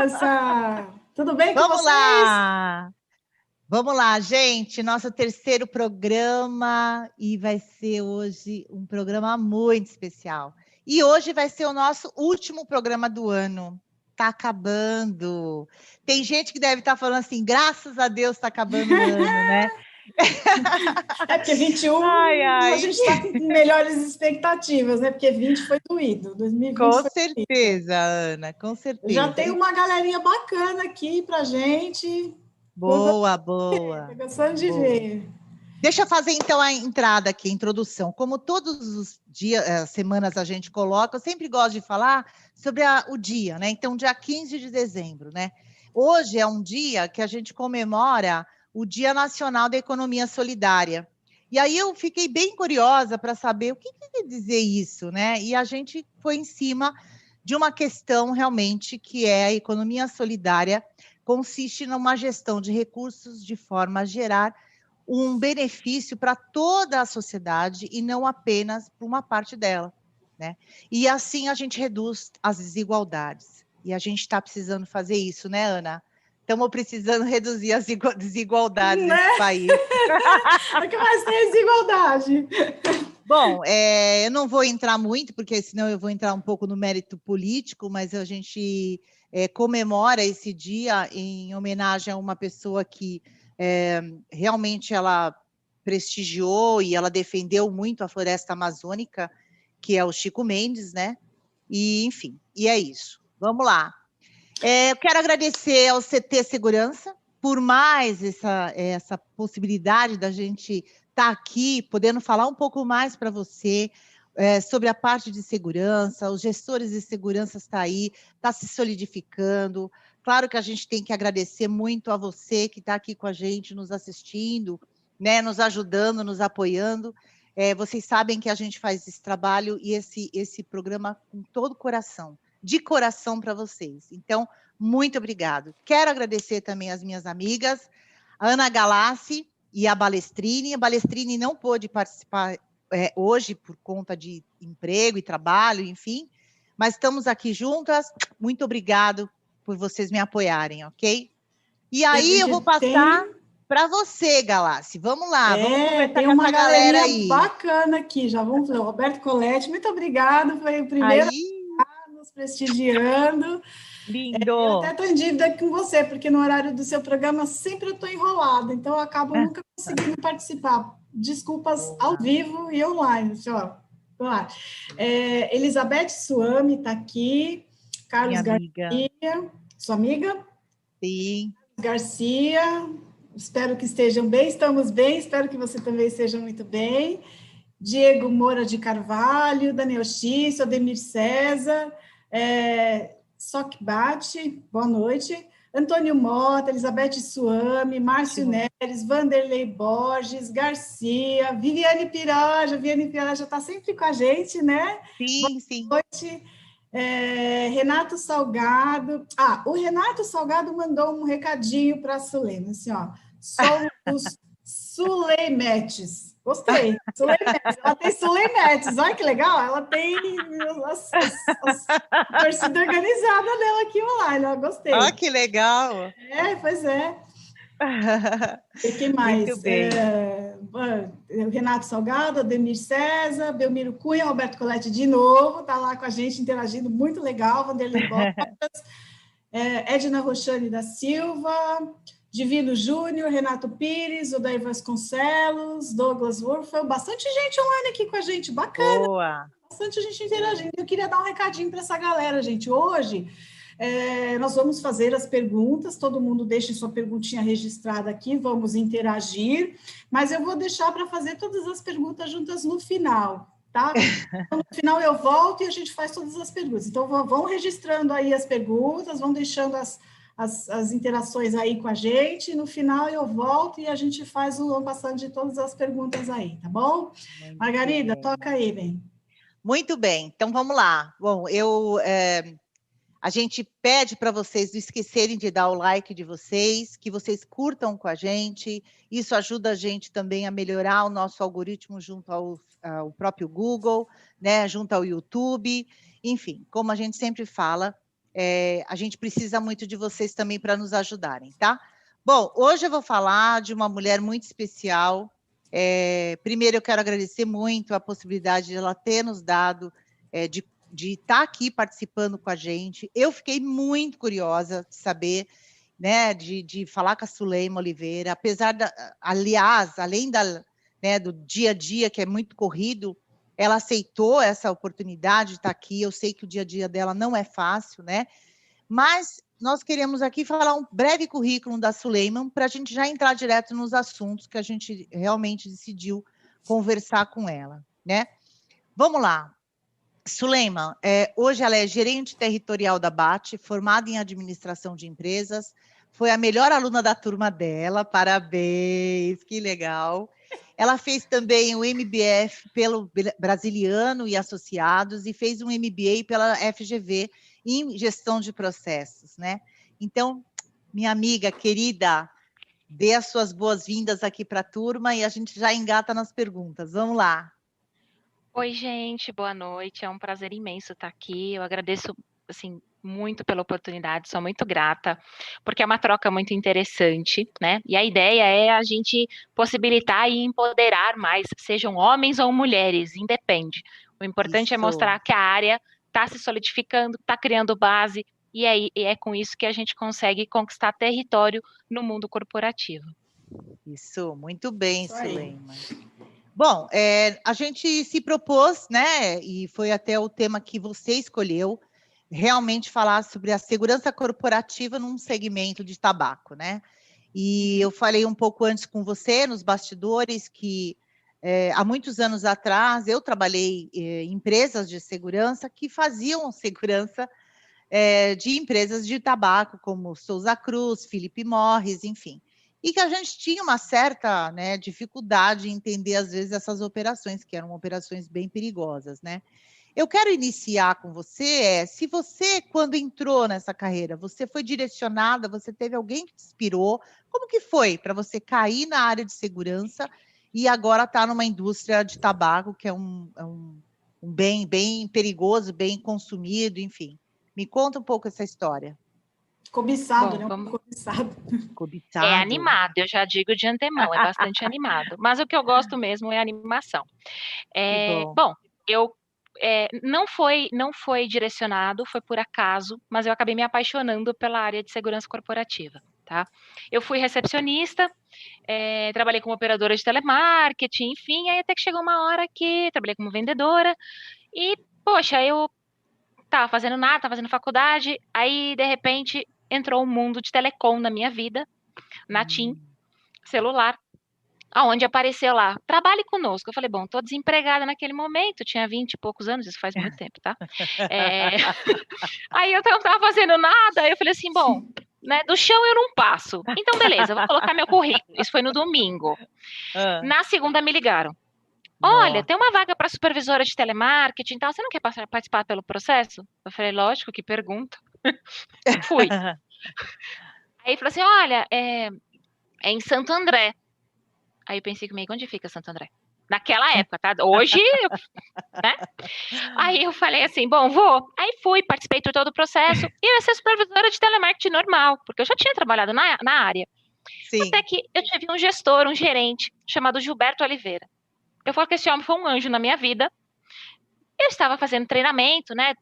criança! Tudo bem com Vamos vocês? lá! Vamos lá, gente, nosso terceiro programa e vai ser hoje um programa muito especial. E hoje vai ser o nosso último programa do ano. Tá acabando. Tem gente que deve estar falando assim, graças a Deus está acabando o ano, né? É porque 21 a Ai. gente está com melhores expectativas, né? Porque 20 foi doído, 2020 Com foi doído. certeza, Ana, com Já certeza. tem uma galerinha bacana aqui pra gente. Boa, Tô boa. gostando de Boa. ver. Deixa eu fazer então a entrada aqui, a introdução. Como todos os dias, semanas a gente coloca, eu sempre gosto de falar sobre o dia, né? Então, dia 15 de dezembro, né? Hoje é um dia que a gente comemora o Dia Nacional da Economia Solidária. E aí eu fiquei bem curiosa para saber o que quer dizer isso, né? E a gente foi em cima de uma questão realmente que é a economia solidária, consiste numa gestão de recursos de forma a gerar um benefício para toda a sociedade e não apenas para uma parte dela, né? E assim a gente reduz as desigualdades. E a gente está precisando fazer isso, né, Ana? Estamos precisando reduzir as desigualdades Né? nesse país. O que mais tem é desigualdade. Bom, eu não vou entrar muito, porque senão eu vou entrar um pouco no mérito político, mas a gente comemora esse dia em homenagem a uma pessoa que realmente ela prestigiou e ela defendeu muito a floresta amazônica, que é o Chico Mendes, né? E, enfim, e é isso. Vamos lá. Eu quero agradecer ao CT Segurança por mais essa possibilidade da gente estar aqui, podendo falar um pouco mais para você sobre a parte de segurança. Os gestores de segurança estão aí, está se solidificando. Claro que a gente tem que agradecer muito a você que está aqui com a gente, nos assistindo, né, nos ajudando, nos apoiando. Vocês sabem que a gente faz esse trabalho e esse programa com todo o coração, de coração para vocês. Então, muito obrigado. Quero agradecer também as minhas amigas, a Ana Galassi e a Balestrini. A Balestrini não pôde participar hoje por conta de emprego e trabalho, enfim, mas estamos aqui juntas. Muito obrigado por vocês me apoiarem, ok? E aí eu vou passar para você, Galassi. Vamos lá, vamos conversar tem com uma essa galera galerinha aí. bacana aqui. Já vamos ver. O Roberto Coletti, muito obrigado. Foi o primeiro nos prestigiando. Lindo! Eu até estou em dívida com você, porque no horário do seu programa sempre eu estou enrolada, então eu acabo nunca conseguindo participar. Desculpas ao vivo e online. Elizabeth Suami está aqui, Carlos Garcia, sua amiga? Sim. Garcia, espero que estejam bem, estamos bem, espero que você também esteja muito bem. Diego Moura de Carvalho, Daniel X, Ademir César, Socbate, boa noite. Antônio Mota, Elizabeth Suami, Márcio Neres, Vanderlei Borges, Garcia, Viviane Piraja está sempre com a gente, né? Sim, sim. Boa noite. Renato Salgado. O Renato Salgado mandou um recadinho para a Sulema, assim, ó. Somos Suleimetes. Gostei. Suleimetes. Ela tem Suleimetes. Olha que legal. Ela tem a torcida organizada dela aqui online. Eu gostei. Olha que legal. Pois é. E quem mais? Muito bem. Renato Salgado, Ademir César, Belmiro Cunha, Roberto Coletti de novo, está lá com a gente interagindo, muito legal, Vanderlei Borges, Edna Roxane da Silva, Divino Júnior, Renato Pires, Odair Vasconcelos, Douglas Wurfel, bastante gente online aqui com a gente, bacana. Boa. Bastante gente interagindo. Eu queria dar um recadinho para essa galera, gente. Hoje nós vamos fazer as perguntas, todo mundo deixe sua perguntinha registrada aqui, vamos interagir, mas eu vou deixar para fazer todas as perguntas juntas no final, tá? Então, no final eu volto e a gente faz todas as perguntas. Então, vão registrando aí as perguntas, vão deixando as interações aí com a gente, no final eu volto e a gente faz o passando de todas as perguntas aí, tá bom? Muito Margarida, bem. Toca aí, bem. Muito bem, então vamos lá. Bom, a gente pede para vocês não esquecerem de dar o like de vocês, que vocês curtam com a gente, isso ajuda a gente também a melhorar o nosso algoritmo junto ao próprio Google, né, junto ao YouTube, enfim, como a gente sempre fala, a gente precisa muito de vocês também para nos ajudarem, tá? Bom, hoje eu vou falar de uma mulher muito especial. Primeiro, eu quero agradecer muito a possibilidade de ela ter nos dado, de estar aqui participando com a gente. Eu fiquei muito curiosa de saber, né, de falar com a Suleima Oliveira, apesar aliás, além do dia a dia, que é muito corrido, ela aceitou essa oportunidade de estar aqui. Eu sei que o dia a dia dela não é fácil, né? Mas nós queremos aqui falar um breve currículo da Suleima para a gente já entrar direto nos assuntos que a gente realmente decidiu conversar com ela, né? Vamos lá. Suleima, hoje ela é gerente territorial da BAT, formada em administração de empresas, foi a melhor aluna da turma dela, parabéns, que legal. Ela fez também o MBF pelo Brasiliano e Associados e fez um MBA pela FGV em gestão de processos, né? Então, minha amiga querida, dê as suas boas-vindas aqui para a turma e a gente já engata nas perguntas. Vamos lá. Oi, gente, boa noite. É um prazer imenso estar aqui. Eu agradeço, assim, muito pela oportunidade, sou muito grata, porque é uma troca muito interessante, né? E a ideia é a gente possibilitar e empoderar mais, sejam homens ou mulheres, independe. O importante é mostrar que a área está se solidificando, está criando base, e é com isso que a gente consegue conquistar território no mundo corporativo. Isso, muito bem, Suleima. Bom, a gente se propôs, né, e foi até o tema que você escolheu, realmente falar sobre a segurança corporativa num segmento de tabaco, né? E eu falei um pouco antes com você, nos bastidores, que há muitos anos atrás eu trabalhei em empresas de segurança que faziam segurança de empresas de tabaco, como Souza Cruz, Philip Morris, enfim. E que a gente tinha uma certa, né, dificuldade em entender, às vezes, essas operações, que eram operações bem perigosas, né? Eu quero iniciar com você, se você, quando entrou nessa carreira, você foi direcionada, você teve alguém que te inspirou, como que foi para você cair na área de segurança e agora estar numa indústria de tabaco, que é um bem bem perigoso, bem consumido, enfim. Me conta um pouco essa história. Cobiçado, né? Cobiçado. É animado, eu já digo de antemão, é bastante animado. Mas o que eu gosto mesmo é a animação. Bom, eu não foi direcionado, foi por acaso, mas eu acabei me apaixonando pela área de segurança corporativa, tá? Eu fui recepcionista, trabalhei como operadora de telemarketing, enfim, aí até que chegou uma hora que trabalhei como vendedora e, poxa, eu tava fazendo nada, tava fazendo faculdade, aí, de repente, entrou o mundo de telecom na minha vida, na TIM, celular, aonde apareceu lá, trabalhe conosco. Eu falei, bom, tô desempregada naquele momento, tinha 20 e poucos anos, isso faz muito tempo, tá? Aí eu não tava fazendo nada, aí eu falei assim, bom, né, do chão eu não passo. Então, beleza, eu vou colocar meu currículo. Isso foi no domingo. Na segunda me ligaram. Olha, tem uma vaga para supervisora de telemarketing e tal, você não quer participar pelo processo? Eu falei, lógico, que pergunta. Fui. Aí falou assim, olha, é em Santo André. Aí eu pensei comigo, onde fica Santo André? Naquela época, tá? Hoje, né? Aí eu falei assim, bom, vou. Aí fui, participei de todo o processo e eu ia ser supervisora de telemarketing normal, porque eu já tinha trabalhado na área. Sim. Até que eu tive um gestor, um gerente, chamado Gilberto Oliveira. Eu falo que esse homem foi um anjo na minha vida. Eu estava fazendo treinamento, né?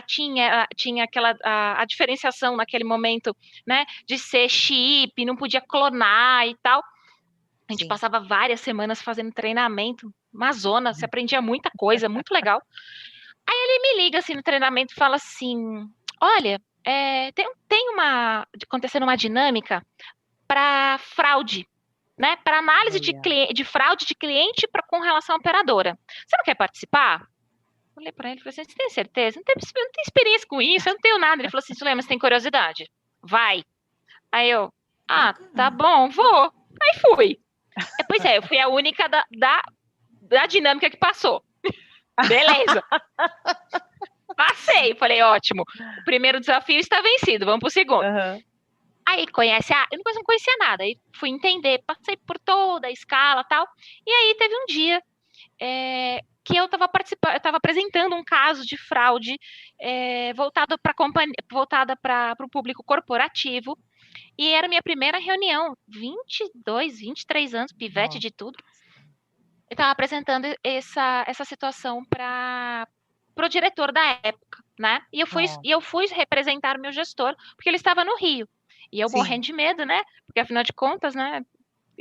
Tinha aquela a diferenciação naquele momento, né? De ser chip, não podia clonar e tal. A gente passava várias semanas fazendo treinamento, uma zona, você aprendia muita coisa, muito legal. Aí ele me liga assim no treinamento e fala assim: olha, tem acontecendo uma dinâmica para fraude, né? Para análise de fraude de cliente com relação à operadora. Você não quer participar? Eu falei para ele, falei assim, você tem certeza? Eu não tenho experiência com isso, eu não tenho nada. Ele falou assim, Suleima, você tem curiosidade? Vai. Aí eu, tá bom, vou. Aí fui. Pois é, eu fui a única da dinâmica que passou. Beleza. Passei, falei, ótimo. O primeiro desafio está vencido, vamos pro segundo. Aí eu não conhecia nada, aí fui entender, passei por toda a escala e tal. E aí teve um dia, que eu estava apresentando um caso de fraude voltada para o público corporativo, e era minha primeira reunião, 22, 23 anos, pivete de tudo. Eu estava apresentando essa situação para o diretor da época, né? E eu fui representar o meu gestor, porque ele estava no Rio. E eu morrendo de medo, né? Porque, afinal de contas, né?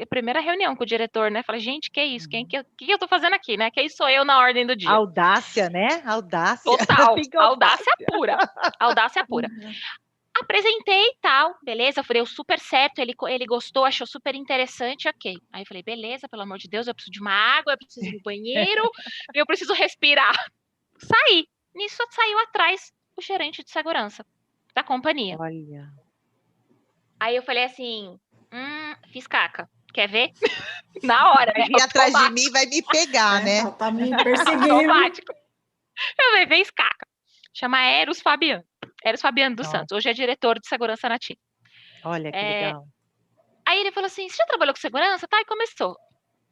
A primeira reunião com o diretor, né? Falei, gente, que é isso? Que eu tô fazendo aqui, né? Quem sou eu na ordem do dia? Audácia, né? Audácia. Total. Audácia pura. Audácia pura. Apresentei e tal, beleza, deu super certo, ele gostou, achou super interessante, ok. Aí eu falei, beleza, pelo amor de Deus, eu preciso de uma água, eu preciso ir no banheiro, eu preciso respirar. Saí. Nisso saiu atrás o gerente de segurança da companhia. Olha. Aí eu falei assim, fiz caca. Quer ver? Na hora, né? Vai vir atrás de mim, vai me pegar, né? Tá me perseguindo. Automático. Eu falei, fez caca. Chama Eros Fabiano. Eros Fabiano dos Santos. Hoje é diretor de segurança na TIM. Olha que legal. Aí ele falou assim, você já trabalhou com segurança? Tá, e começou.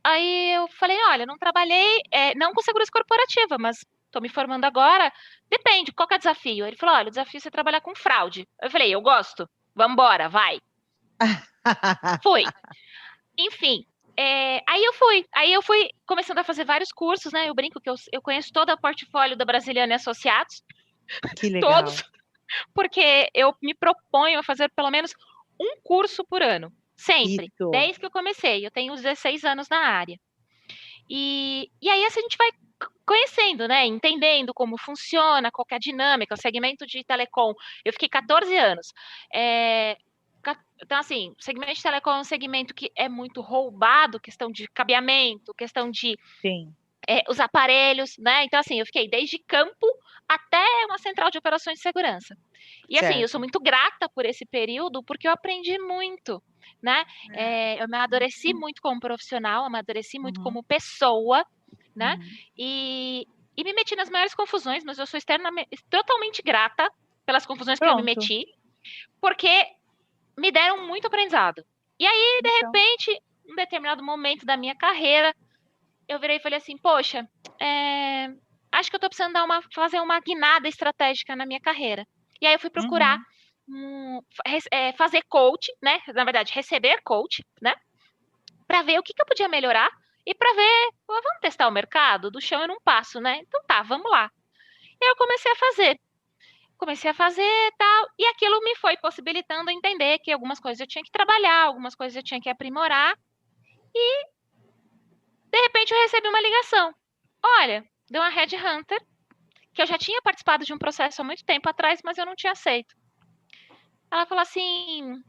Aí eu falei, olha, não trabalhei, não com segurança corporativa, mas tô me formando agora. Depende, qual que é o desafio? Ele falou, olha, o desafio é você trabalhar com fraude. Eu falei, eu gosto. Vambora, vai. Fui. Enfim, aí eu fui começando a fazer vários cursos, né? Eu brinco que eu conheço todo o portfólio da Brasiliana e Associados. Que legal. Todos, porque eu me proponho a fazer pelo menos um curso por ano. Sempre. Isso. Desde que eu comecei. Eu tenho 16 anos na área. E aí a gente vai conhecendo, né? Entendendo como funciona, qual que é a dinâmica, o segmento de telecom. Eu fiquei 14 anos. Então, assim, o segmento de telecom é um segmento que é muito roubado, questão de cabeamento, questão de os aparelhos, né? Então, assim, eu fiquei desde campo até uma central de operações de segurança. E, assim, eu sou muito grata por esse período, porque eu aprendi muito, né? Eu amadureci muito como profissional, amadureci muito como pessoa, né? E me meti nas maiores confusões, mas eu sou totalmente grata pelas confusões que eu me meti, porque me deram muito aprendizado. E aí, de repente, em um determinado momento da minha carreira, eu virei e falei assim, poxa, acho que eu tô precisando fazer uma guinada estratégica na minha carreira. E aí eu fui procurar fazer coach, né? Na verdade, receber coach, né? Para ver o que eu podia melhorar e para ver, vamos testar o mercado? Do chão eu não passo, né? Então tá, vamos lá. E aí eu comecei a fazer e tal, e aquilo me foi possibilitando entender que algumas coisas eu tinha que trabalhar, algumas coisas eu tinha que aprimorar, e de repente eu recebi uma ligação. Olha, deu uma headhunter, que eu já tinha participado de um processo há muito tempo atrás, mas eu não tinha aceito. Ela falou assim,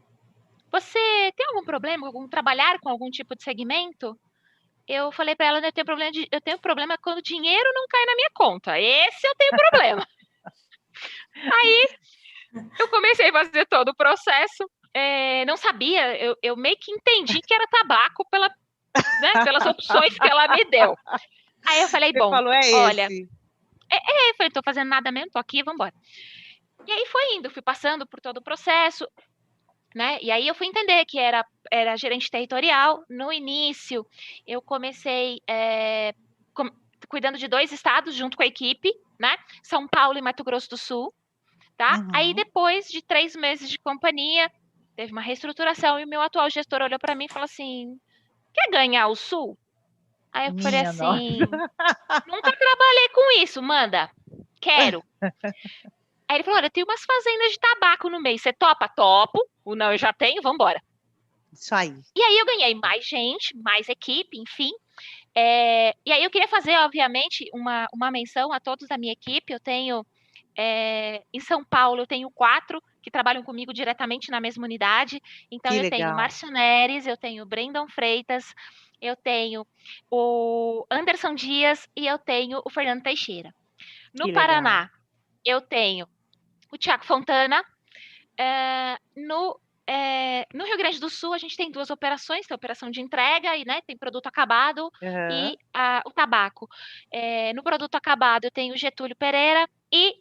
você tem algum problema com trabalhar com algum tipo de segmento? Eu falei para ela, eu tenho problema quando o dinheiro não cai na minha conta. Esse eu tenho problema. Aí eu comecei a fazer todo o processo, não sabia, eu meio que entendi que era tabaco pelas opções que ela me deu. Aí eu falei, bom, olha, eu falei, tô fazendo nada mesmo, tô aqui, vambora. E aí fui passando por todo o processo, né? E aí eu fui entender que era gerente territorial. No início, eu comecei cuidando de 2 estados junto com a equipe, né? São Paulo e Mato Grosso do Sul. Tá? Aí, depois de 3 meses de companhia, teve uma reestruturação e o meu atual gestor olhou para mim e falou assim, quer ganhar o Sul? Aí eu falei assim, nunca trabalhei com isso, manda, quero. Aí ele falou, olha, tem umas fazendas de tabaco no meio, você topa? Topo. O não, eu já tenho, vambora. Isso aí. E aí eu ganhei mais gente, mais equipe, enfim. E aí eu queria fazer, obviamente, uma menção a todos da minha equipe. Eu tenho... em São Paulo, eu tenho 4 que trabalham comigo diretamente na mesma unidade. Então, eu tenho Márcio Neres, eu tenho Brendon Freitas, eu tenho o Anderson Dias e eu tenho o Fernando Teixeira. No Paraná, eu tenho o Tiago Fontana. No Rio Grande do Sul, a gente tem 2 operações, tem a operação de entrega, e né, tem produto acabado e o tabaco. No produto acabado, eu tenho o Getúlio Pereira e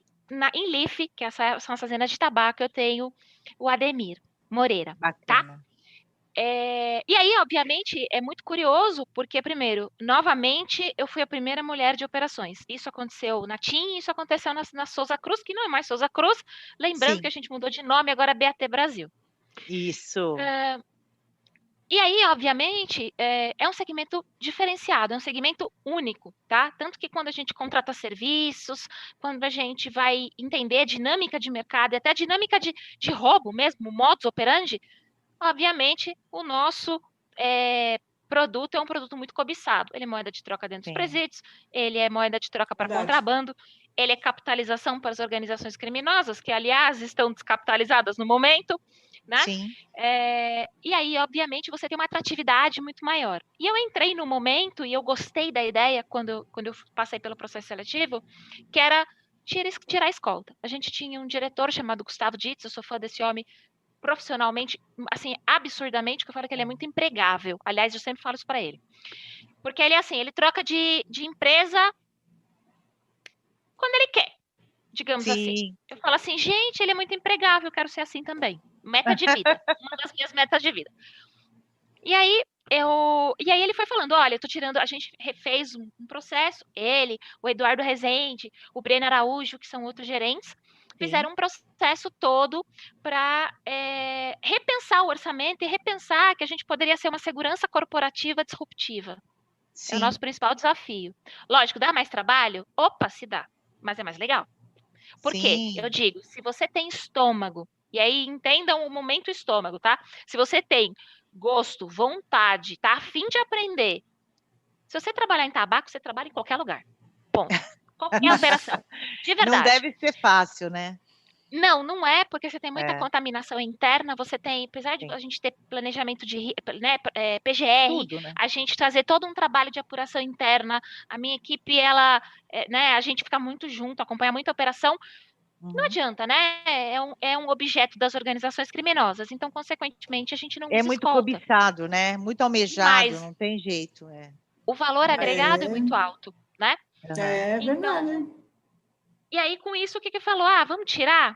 em Leaf, que são as fazendas de tabaco, eu tenho o Ademir Moreira. Bacana. Tá? E aí, obviamente, é muito curioso, porque, primeiro, novamente, eu fui a primeira mulher de operações. Isso aconteceu na TIM, isso aconteceu na Souza Cruz, que não é mais Souza Cruz, lembrando Sim. que a gente mudou de nome, agora é BAT Brasil. Isso. E aí, obviamente, é um segmento diferenciado, é um segmento único, tá? Tanto que quando a gente contrata serviços, quando a gente vai entender a dinâmica de mercado, e até a dinâmica de roubo mesmo, modus operandi, obviamente, o nosso produto é um produto muito cobiçado. Ele é moeda de troca dentro dos presídios, ele é moeda de troca para contrabando, ele é capitalização para as organizações criminosas, que, aliás, estão descapitalizadas no momento, né? Sim. E aí, obviamente, você tem uma atratividade muito maior. E eu entrei no momento, e eu gostei da ideia, quando eu passei pelo processo seletivo, que era tirar a escolta. A gente tinha um diretor chamado Gustavo Dietz, eu sou fã desse homem, profissionalmente, assim, absurdamente, que eu falo que ele é muito empregável. Aliás, eu sempre falo isso para ele. Porque ele, assim, ele troca de empresa quando ele quer, digamos assim. Eu falo assim, gente, ele é muito empregável, eu quero ser assim também. Meta de vida, uma das minhas metas de vida. E aí ele foi falando, olha, eu tô tirando, a gente refez um processo, ele, o Eduardo Rezende, o Breno Araújo, que são outros gerentes, fizeram um processo todo para repensar o orçamento e repensar que a gente poderia ser uma segurança corporativa disruptiva. Sim. É o nosso principal desafio. Lógico, dá mais trabalho? Opa, se dá, mas é mais legal. Por quê? Eu digo, se você tem estômago, e aí entendam o momento estômago, tá? Se você tem gosto, vontade, tá a fim de aprender. Se você trabalhar em tabaco, você trabalha em qualquer lugar. Ponto. Qualquer operação. De verdade. Não deve ser fácil, né? Não é, porque você tem muita contaminação interna, você tem, apesar de a gente ter planejamento de PGR, tudo, né? A gente trazer todo um trabalho de apuração interna, a minha equipe, ela, a gente fica muito junto, acompanha muita operação, não adianta, né? É um objeto das organizações criminosas, então, consequentemente, a gente não é muito escolta. Cobiçado, né? Muito almejado, mas não tem jeito. O valor agregado é muito alto, né? É verdade. E aí, com isso, o que falou? Vamos tirar?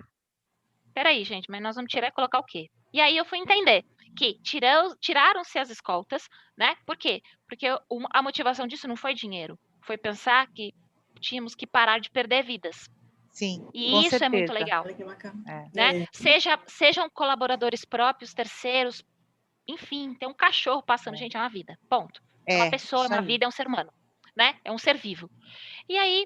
Peraí, gente, mas nós vamos tirar e colocar o quê? E aí eu fui entender que tiraram-se as escoltas, né? Por quê? Porque a motivação disso não foi dinheiro, foi pensar que tínhamos que parar de perder vidas. Sim, e isso certeza. É muito legal. Né? Sejam colaboradores próprios, terceiros, enfim, tem um cachorro passando, gente, é uma vida. Ponto. É uma pessoa, é uma vida, é um ser humano, né? É um ser vivo. E aí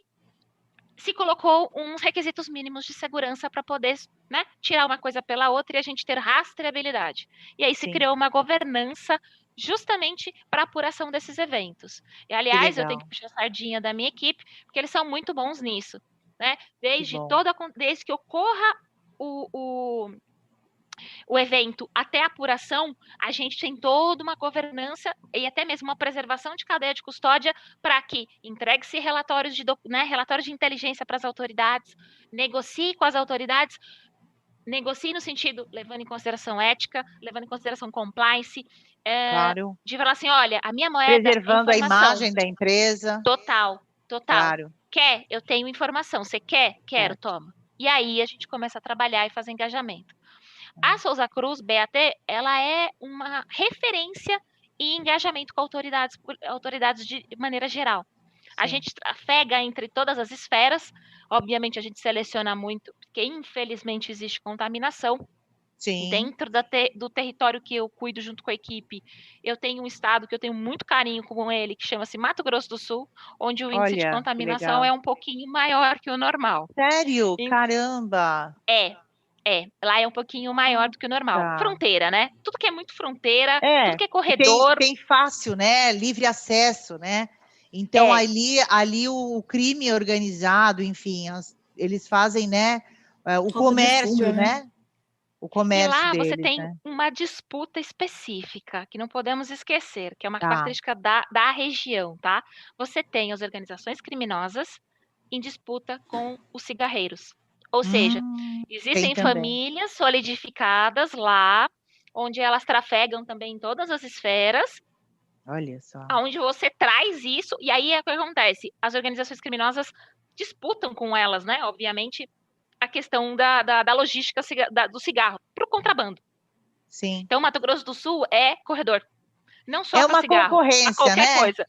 se colocou uns requisitos mínimos de segurança para poder, né, tirar uma coisa pela outra e a gente ter rastreabilidade. E aí se criou uma governança justamente para apuração desses eventos. E, aliás, eu tenho que puxar a sardinha da minha equipe, porque eles são muito bons nisso, né? Desde que ocorra o evento até a apuração, a gente tem toda uma governança e até mesmo uma preservação de cadeia de custódia para que entregue-se relatórios de inteligência para as autoridades, negocie com as autoridades, negocie no sentido, levando em consideração ética, levando em consideração compliance, claro. de falar assim, olha, a minha moeda preservando a imagem da empresa. Total. Claro. Quer? Eu tenho informação. Você quer? Quero, toma. E aí a gente começa a trabalhar e fazer engajamento. A Souza Cruz, BAT, ela é uma referência em engajamento com autoridades de maneira geral. Sim. A gente trafega entre todas as esferas, obviamente a gente seleciona muito, porque infelizmente existe contaminação. Sim. Dentro do território que eu cuido junto com a equipe, eu tenho um estado que eu tenho muito carinho com ele, que chama-se Mato Grosso do Sul, onde o índice de contaminação é um pouquinho maior que o normal. Sério? Caramba! Lá é um pouquinho maior do que o normal. Fronteira, né? Tudo que é muito fronteira, tudo que é corredor. Tem fácil, né? Livre acesso, né? Então, ali o crime organizado, enfim, eles fazem, né? O comércio, né? O comércio e lá deles, você tem uma disputa específica, que não podemos esquecer, que é uma característica da região, tá? Você tem as organizações criminosas em disputa com os cigarreiros. Ou seja, existem famílias solidificadas lá, onde elas trafegam também em todas as esferas. Olha só. Onde você traz isso, e aí é o que acontece. As organizações criminosas disputam com elas, né? Obviamente, a questão da logística do cigarro para o contrabando. Sim. Então, Mato Grosso do Sul é corredor. Não só É para uma cigarro, concorrência, qualquer né? coisa.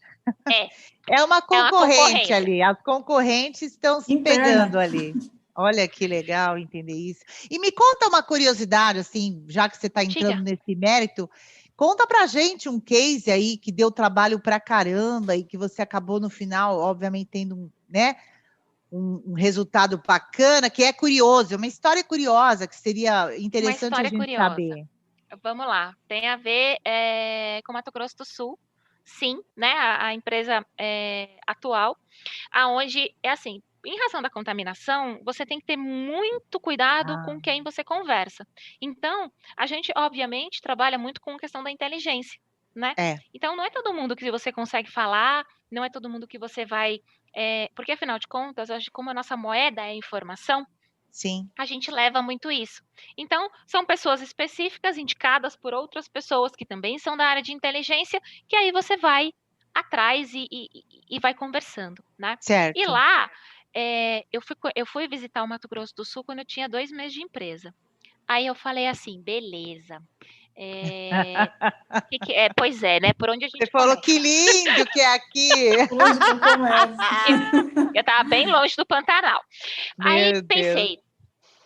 É uma concorrente concorrência. ali. As concorrentes estão se Interna. pegando ali. Olha que legal entender isso. E me conta uma curiosidade, assim, já que você está entrando nesse mérito, conta pra gente um case aí que deu trabalho pra caramba e que você acabou no final, obviamente, tendo um resultado bacana, que é curioso, uma história curiosa, que seria interessante a gente saber. Vamos lá, tem a ver com Mato Grosso do Sul, sim, né? A empresa atual, aonde é assim, em razão da contaminação, você tem que ter muito cuidado com quem você conversa. Então, a gente, obviamente, trabalha muito com a questão da inteligência, né? Então, não é todo mundo que você consegue falar, não é todo mundo que você vai... porque, afinal de contas, como a nossa moeda é a informação, sim, a gente leva muito isso. Então, são pessoas específicas, indicadas por outras pessoas que também são da área de inteligência, que aí você vai atrás e vai conversando, né? certo. E lá, eu fui visitar o Mato Grosso do Sul quando eu tinha 2 meses de empresa. Aí eu falei assim, beleza. Pois é, né? Por onde a gente Você falou começa? que lindo que é aqui. Onde que eu começo? Eu estava bem longe do Pantanal. Aí pensei,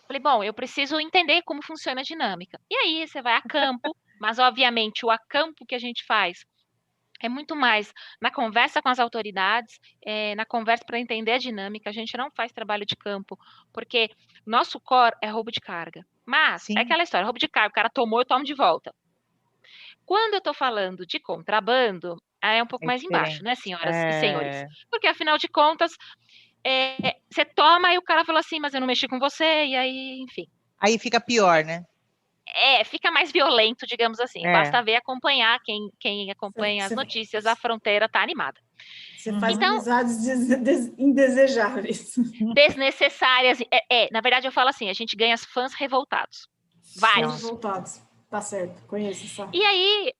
falei, bom, eu preciso entender como funciona a dinâmica. E aí você vai a campo, mas obviamente o a campo que a gente faz é muito mais na conversa com as autoridades, na conversa para entender a dinâmica. A gente não faz trabalho de campo, porque nosso core é roubo de carga. Mas é aquela história, roubo de carga, o cara tomou, eu tomo de volta. Quando eu estou falando de contrabando, é um pouco mais embaixo, né, senhoras e senhores? Porque, afinal de contas, você toma e o cara fala assim, mas eu não mexi com você, e aí, enfim. Aí fica pior, né? Fica mais violento, digamos assim. Basta ver acompanhar, quem acompanha as notícias, a fronteira está animada. Você faz amizades indesejáveis. Desnecessárias. Na verdade, eu falo assim, a gente ganha fãs revoltados. Vários. Fãs revoltados. Tá certo, conheço essa. E aí,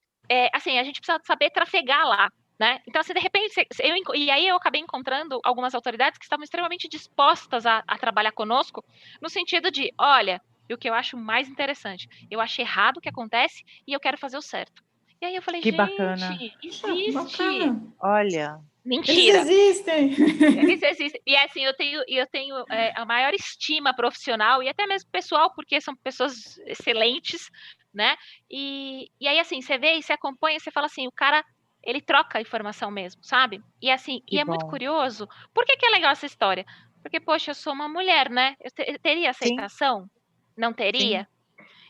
assim, a gente precisa saber trafegar lá, né? Então, se de repente, e aí eu acabei encontrando algumas autoridades que estavam extremamente dispostas a trabalhar conosco, no sentido de, olha, e o que eu acho mais interessante, eu acho errado o que acontece e eu quero fazer o certo. E aí eu falei, que gente, bacana. existe. Bacana. Olha. Mentira. Eles existem. Eles existem. E assim, eu tenho a maior estima profissional e até mesmo pessoal, porque são pessoas excelentes, né? E aí, assim, você vê e você acompanha, você fala assim, o cara, ele troca a informação mesmo, sabe? E assim, e é muito curioso. Por que é legal essa história? Porque, poxa, eu sou uma mulher, né? Eu teria aceitação? Não teria?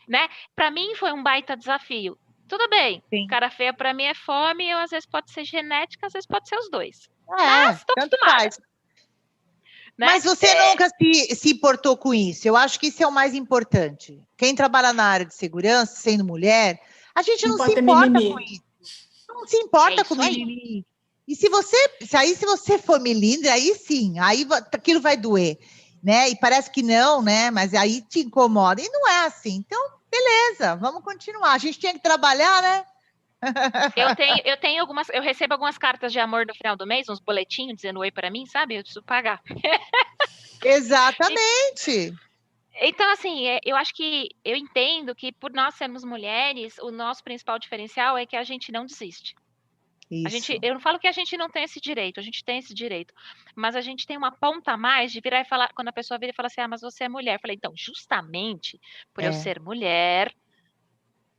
Né? Para mim foi um baita desafio. Tudo bem, cara feia para mim é fome, às vezes pode ser genética, às vezes pode ser os dois. Mas tô acostumada. Né? Mas você nunca se importou com isso. Eu acho que isso é o mais importante. Quem trabalha na área de segurança, sendo mulher, a gente não se importa com isso. Não se importa com mimimi. E se você for melindre, aí sim, aí aquilo vai doer, né? E parece que não, né? Mas aí te incomoda. E não é assim. Então, beleza, vamos continuar. A gente tinha que trabalhar, né? Eu recebo algumas cartas de amor no final do mês, uns boletinhos dizendo oi para mim, sabe? Eu preciso pagar. Exatamente. Então, assim, eu acho que eu entendo que por nós sermos mulheres, o nosso principal diferencial é que a gente não desiste. Eu não falo que a gente não tem esse direito, a gente tem esse direito, mas a gente tem uma ponta a mais de virar e falar, quando a pessoa vira e fala assim, mas você é mulher. Eu falei, então, justamente por eu ser mulher,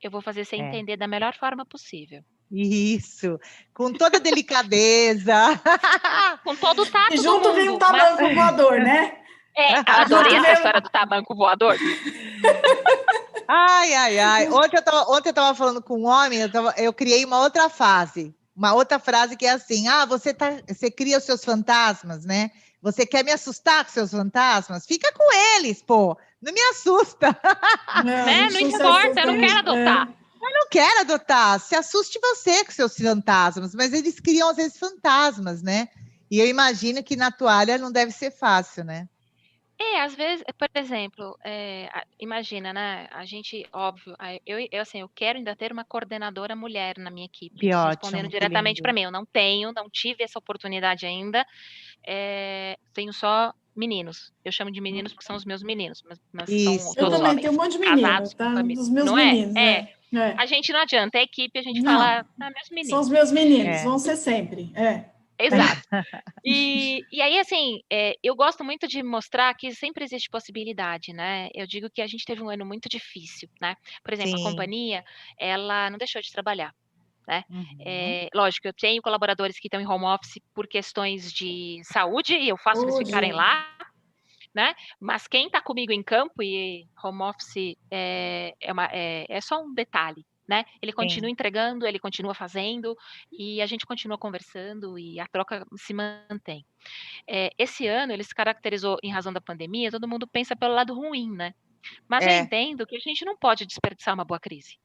eu vou fazer você entender da melhor forma possível. Isso, com toda delicadeza. Com todo o tato e junto do mundo, vem um tamanco voador, né? Adorei essa história do tamanco voador. Ai. Ontem eu estava falando com um homem, eu criei uma outra frase que é assim, você cria os seus fantasmas, né? Você quer me assustar com seus fantasmas? Fica com eles, pô. Não me assusta. Não importa, eu não quero adotar. Eu não quero adotar. Se assuste você com seus fantasmas, mas eles criam, às vezes, fantasmas, né? E eu imagino que na toalha não deve ser fácil, né? Às vezes, por exemplo, imagina, né? A gente, óbvio, eu quero ainda ter uma coordenadora mulher na minha equipe. Que ótimo, respondendo diretamente para mim, eu não tive essa oportunidade ainda. Tenho só meninos. Eu chamo de meninos porque são os meus meninos, mas são todos eu também homens. tenho um monte de meninos, tá? Dos meus meninos, A gente não adianta, é a equipe, a gente Não. fala, meus meninos. São os meus meninos, vão ser sempre. Exato. E aí, assim, eu gosto muito de mostrar que sempre existe possibilidade, né? Eu digo que a gente teve um ano muito difícil, né? Por exemplo, a companhia, ela não deixou de trabalhar, né? Lógico, eu tenho colaboradores que estão em home office por questões de saúde e eu faço eles ficarem lá, né? Mas quem está comigo em campo, e home office é só um detalhe, né? Ele continua entregando, ele continua fazendo, e a gente continua conversando, e a troca se mantém. Esse ano, ele se caracterizou em razão da pandemia, todo mundo pensa pelo lado ruim, né? Mas eu entendo que a gente não pode desperdiçar uma boa crise.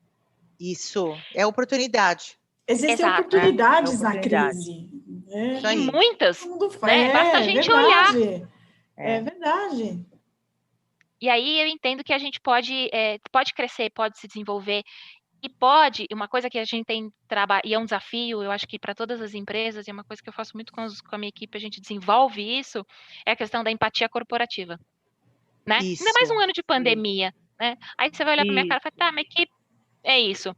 Isso, é oportunidade. Existem oportunidades na crise. E muitas, né? Basta a gente olhar. É verdade. E aí eu entendo que a gente pode crescer, pode se desenvolver, e uma coisa que a gente tem trabalho, e é um desafio, eu acho que para todas as empresas, e é uma coisa que eu faço muito com a minha equipe, a gente desenvolve isso, é a questão da empatia corporativa, né? Ainda mais um ano de pandemia, né? Aí você vai olhar para minha cara e falar, mas que é isso.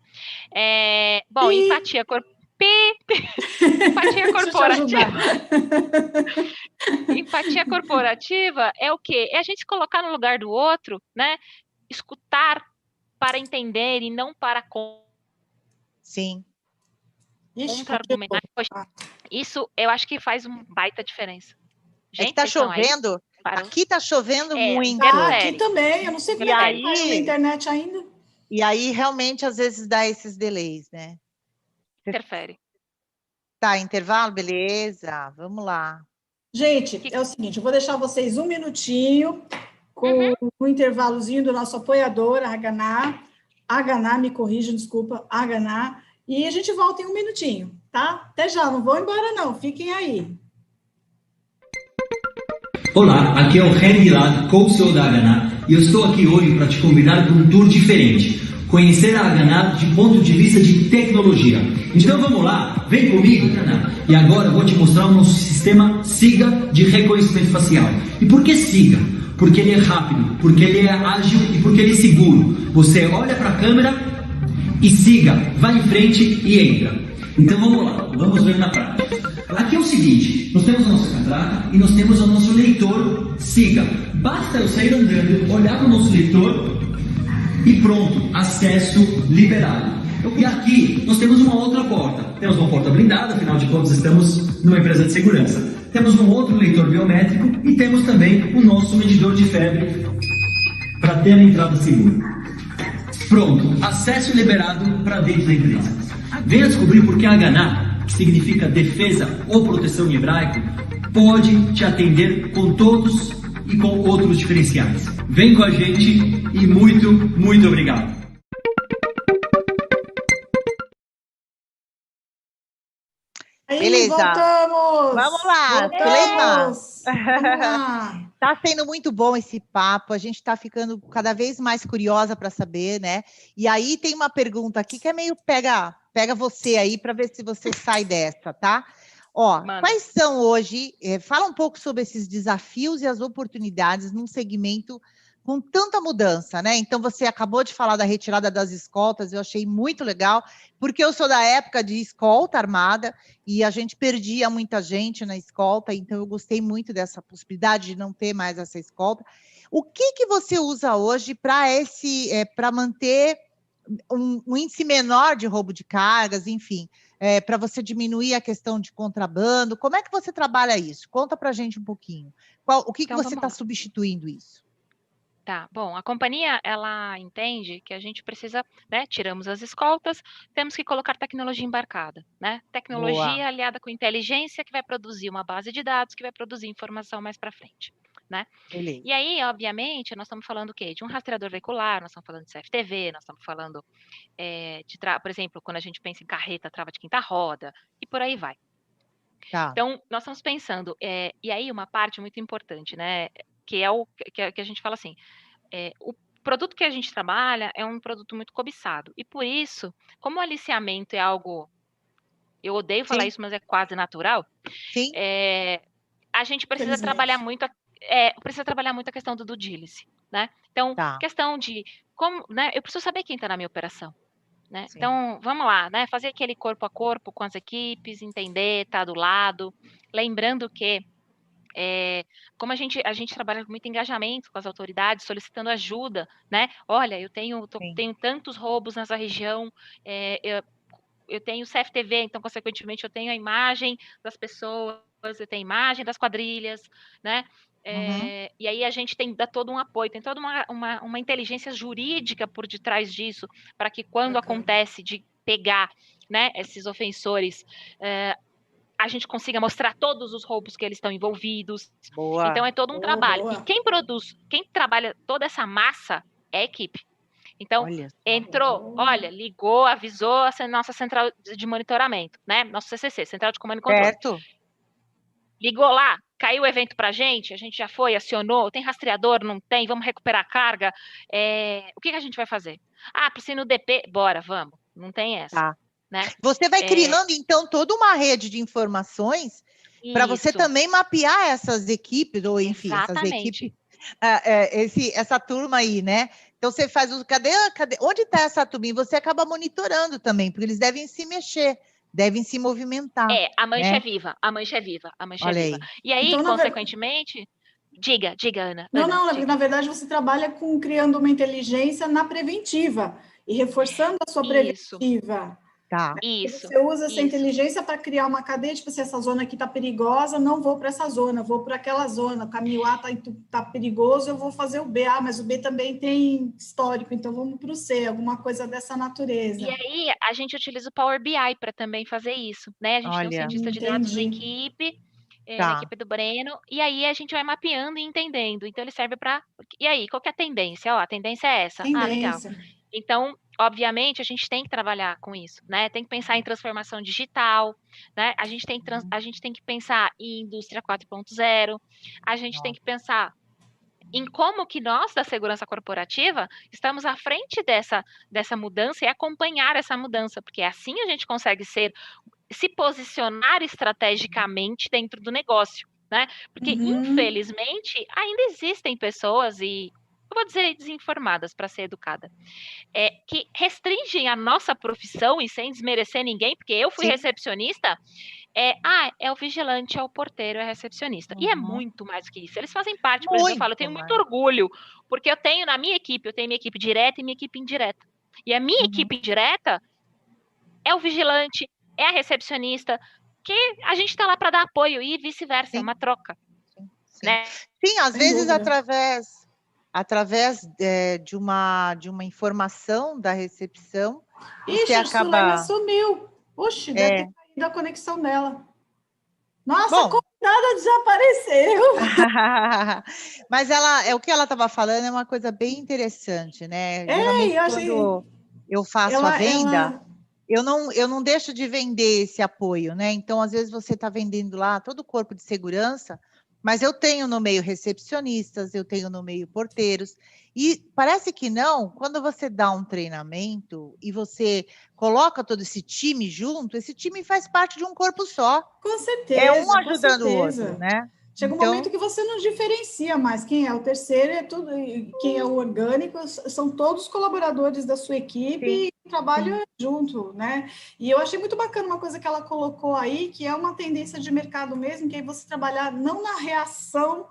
Bom, empatia corporativa. Empatia corporativa. Empatia corporativa é o quê? É a gente se colocar no lugar do outro, né? Escutar para entender e não para contra-argumentar. Isso eu acho que faz uma baita diferença. Gente, tá chovendo. Aqui tá chovendo muito. Aqui também, eu não sei como é que tá na internet ainda. E aí, realmente, às vezes dá esses delays, né? Interfere. Tá, intervalo? Beleza, vamos lá. Gente, é o seguinte, eu vou deixar vocês um minutinho com o intervalozinho do nosso apoiador, a Haganá, me corrijam, desculpa, Haganá, e a gente volta em um minutinho, tá? Até já, não vão embora não, fiquem aí. Olá, aqui é o Henry Gilad, co-CEO da Haganá, e eu estou aqui hoje para te convidar para um tour diferente, conhecer a Haganá de ponto de vista de tecnologia. Então vamos lá, vem comigo, e agora eu vou te mostrar o nosso sistema SIGA de reconhecimento facial. E por que SIGA? Porque ele é rápido, porque ele é ágil e porque ele é seguro. Você olha para a câmera e siga, vai em frente e entra. Então vamos lá, vamos ver na prática. Aqui é o seguinte, nós temos a nossa catraca e nós temos o nosso leitor SIGA. Basta eu sair andando, olhar para o nosso leitor e pronto, acesso liberado. E aqui nós temos uma outra porta. Temos uma porta blindada, afinal de contas estamos numa empresa de segurança. Temos um outro leitor biométrico e temos também o nosso medidor de febre para ter a entrada segura. Pronto, acesso liberado para dentro da empresa. Venha descobrir por que a Haganá, que significa defesa ou proteção em hebraico, pode te atender com todos e com outros diferenciais. Vem com a gente e muito, muito obrigado. Beleza. Voltamos! Vamos lá, Vamos Tá sendo muito bom esse papo, a gente tá ficando cada vez mais curiosa para saber, né? E aí tem uma pergunta aqui que é meio pega você aí para ver se você sai dessa, tá? Ó, quais são hoje, fala um pouco sobre esses desafios e as oportunidades num segmento com tanta mudança, né? Então, você acabou de falar da retirada das escoltas, eu achei muito legal, porque eu sou da época de escolta armada e a gente perdia muita gente na escolta, então eu gostei muito dessa possibilidade de não ter mais essa escolta. O que você usa hoje para manter um índice menor de roubo de cargas, enfim, para você diminuir a questão de contrabando? Como é que você trabalha isso? Conta para a gente um pouquinho. O que você está substituindo isso? Tá, bom, a companhia, ela entende que a gente precisa, né, tiramos as escoltas, temos que colocar tecnologia embarcada, né? Tecnologia aliada com inteligência que vai produzir uma base de dados, que vai produzir informação mais para frente, né? Beleza. E aí, obviamente, nós estamos falando o quê? De um rastreador veicular, nós estamos falando de CFTV, nós estamos falando por exemplo, quando a gente pensa em carreta, trava de quinta roda, e por aí vai. Tá. Então, nós estamos pensando, e aí uma parte muito importante, né, que é o que a gente fala assim, o produto que a gente trabalha é um produto muito cobiçado, e por isso, como o aliciamento é algo, eu odeio falar isso, mas é quase natural, Sim. A gente precisa trabalhar muito a questão do due diligence, né? Então, questão de como, né, eu preciso saber quem está na minha operação. né? Então, vamos lá, né? Fazer aquele corpo a corpo com as equipes, entender, estar do lado. Lembrando que, como a gente trabalha com muito engajamento com as autoridades, solicitando ajuda, né? Olha, eu tenho tantos roubos nessa região, eu tenho CFTV, então, consequentemente, eu tenho a imagem das pessoas, eu tenho a imagem das quadrilhas, né? E aí a gente dá todo um apoio, tem toda uma inteligência jurídica por detrás disso, para que quando acontece de pegar, né, esses ofensores, a gente consiga mostrar todos os roubos que eles estão envolvidos. Boa. Então é todo um trabalho. Boa. E quem trabalha toda essa massa é a equipe. Então, entrou, ligou, avisou a nossa central de monitoramento, né? Nosso CCC, Central de Comando e Controle. Certo. Ligou lá, caiu o evento pra gente, a gente já foi, acionou, tem rastreador, não tem, vamos recuperar a carga, o que a gente vai fazer? Precisa ir no DP, bora, vamos, não tem essa. Né? Você vai criando, então, toda uma rede de informações para você também mapear essas equipes, ou enfim, Exatamente. essas equipes, essa turma aí, né? Então, você faz onde está essa turma? E você acaba monitorando também, porque eles devem se mexer, devem se movimentar. A mancha né? é viva, a mancha é viva, a mancha Olha é viva. aí. E aí, então, consequentemente, diga, Ana. Diga. Na verdade, você trabalha criando uma inteligência na preventiva e reforçando a sua preventiva. Tá. Isso. Você usa essa inteligência para criar uma cadeia, tipo, se essa zona aqui está perigosa, não vou para essa zona, vou para aquela zona. O caminho A tá perigoso, eu vou fazer o B. Mas o B também tem histórico, então vamos para o C, alguma coisa dessa natureza. E aí, a gente utiliza o Power BI para também fazer isso, né? A gente tem um cientista de dados na equipe, na equipe do Breno, e aí a gente vai mapeando e entendendo. Então, ele serve para... E aí, qual que é a tendência? A tendência é essa. Legal. Então, obviamente, a gente tem que trabalhar com isso, né? Tem que pensar em transformação digital, né? A gente tem que pensar em indústria 4.0, a gente tem que pensar em como que nós, da segurança corporativa, estamos à frente dessa mudança e acompanhar essa mudança, porque assim a gente consegue se posicionar estrategicamente dentro do negócio, né? Porque, infelizmente, ainda existem pessoas, e eu vou dizer desinformadas, para ser educada, que restringem a nossa profissão, e sem desmerecer ninguém, porque eu fui recepcionista, é o vigilante, é o porteiro, é a recepcionista. E é muito mais que isso. Eles fazem parte, por exemplo, eu tenho muito orgulho, porque eu tenho na minha equipe, eu tenho minha equipe direta e minha equipe indireta. E a minha equipe indireta é o vigilante, é a recepcionista, que a gente está lá para dar apoio e vice-versa, é uma troca. Né? Sim, às vezes através de uma informação da recepção, você acaba... a sumiu. Oxe, deve ter caído a conexão dela. Nossa, a convidada desapareceu. Mas o que ela estava falando é uma coisa bem interessante, né? Quando eu faço a venda, eu não deixo de vender esse apoio, né? Então, às vezes, você está vendendo lá todo o corpo de segurança, mas eu tenho no meio recepcionistas, eu tenho no meio porteiros, e parece que não, quando você dá um treinamento e você coloca todo esse time junto, esse time faz parte de um corpo só. Com certeza. É um ajudando o outro, né? Chega um momento que você não diferencia mais quem é o terceiro, quem é o orgânico, são todos colaboradores da sua equipe e trabalham junto, né? E eu achei muito bacana uma coisa que ela colocou aí, que é uma tendência de mercado mesmo, que é você trabalhar não na reação,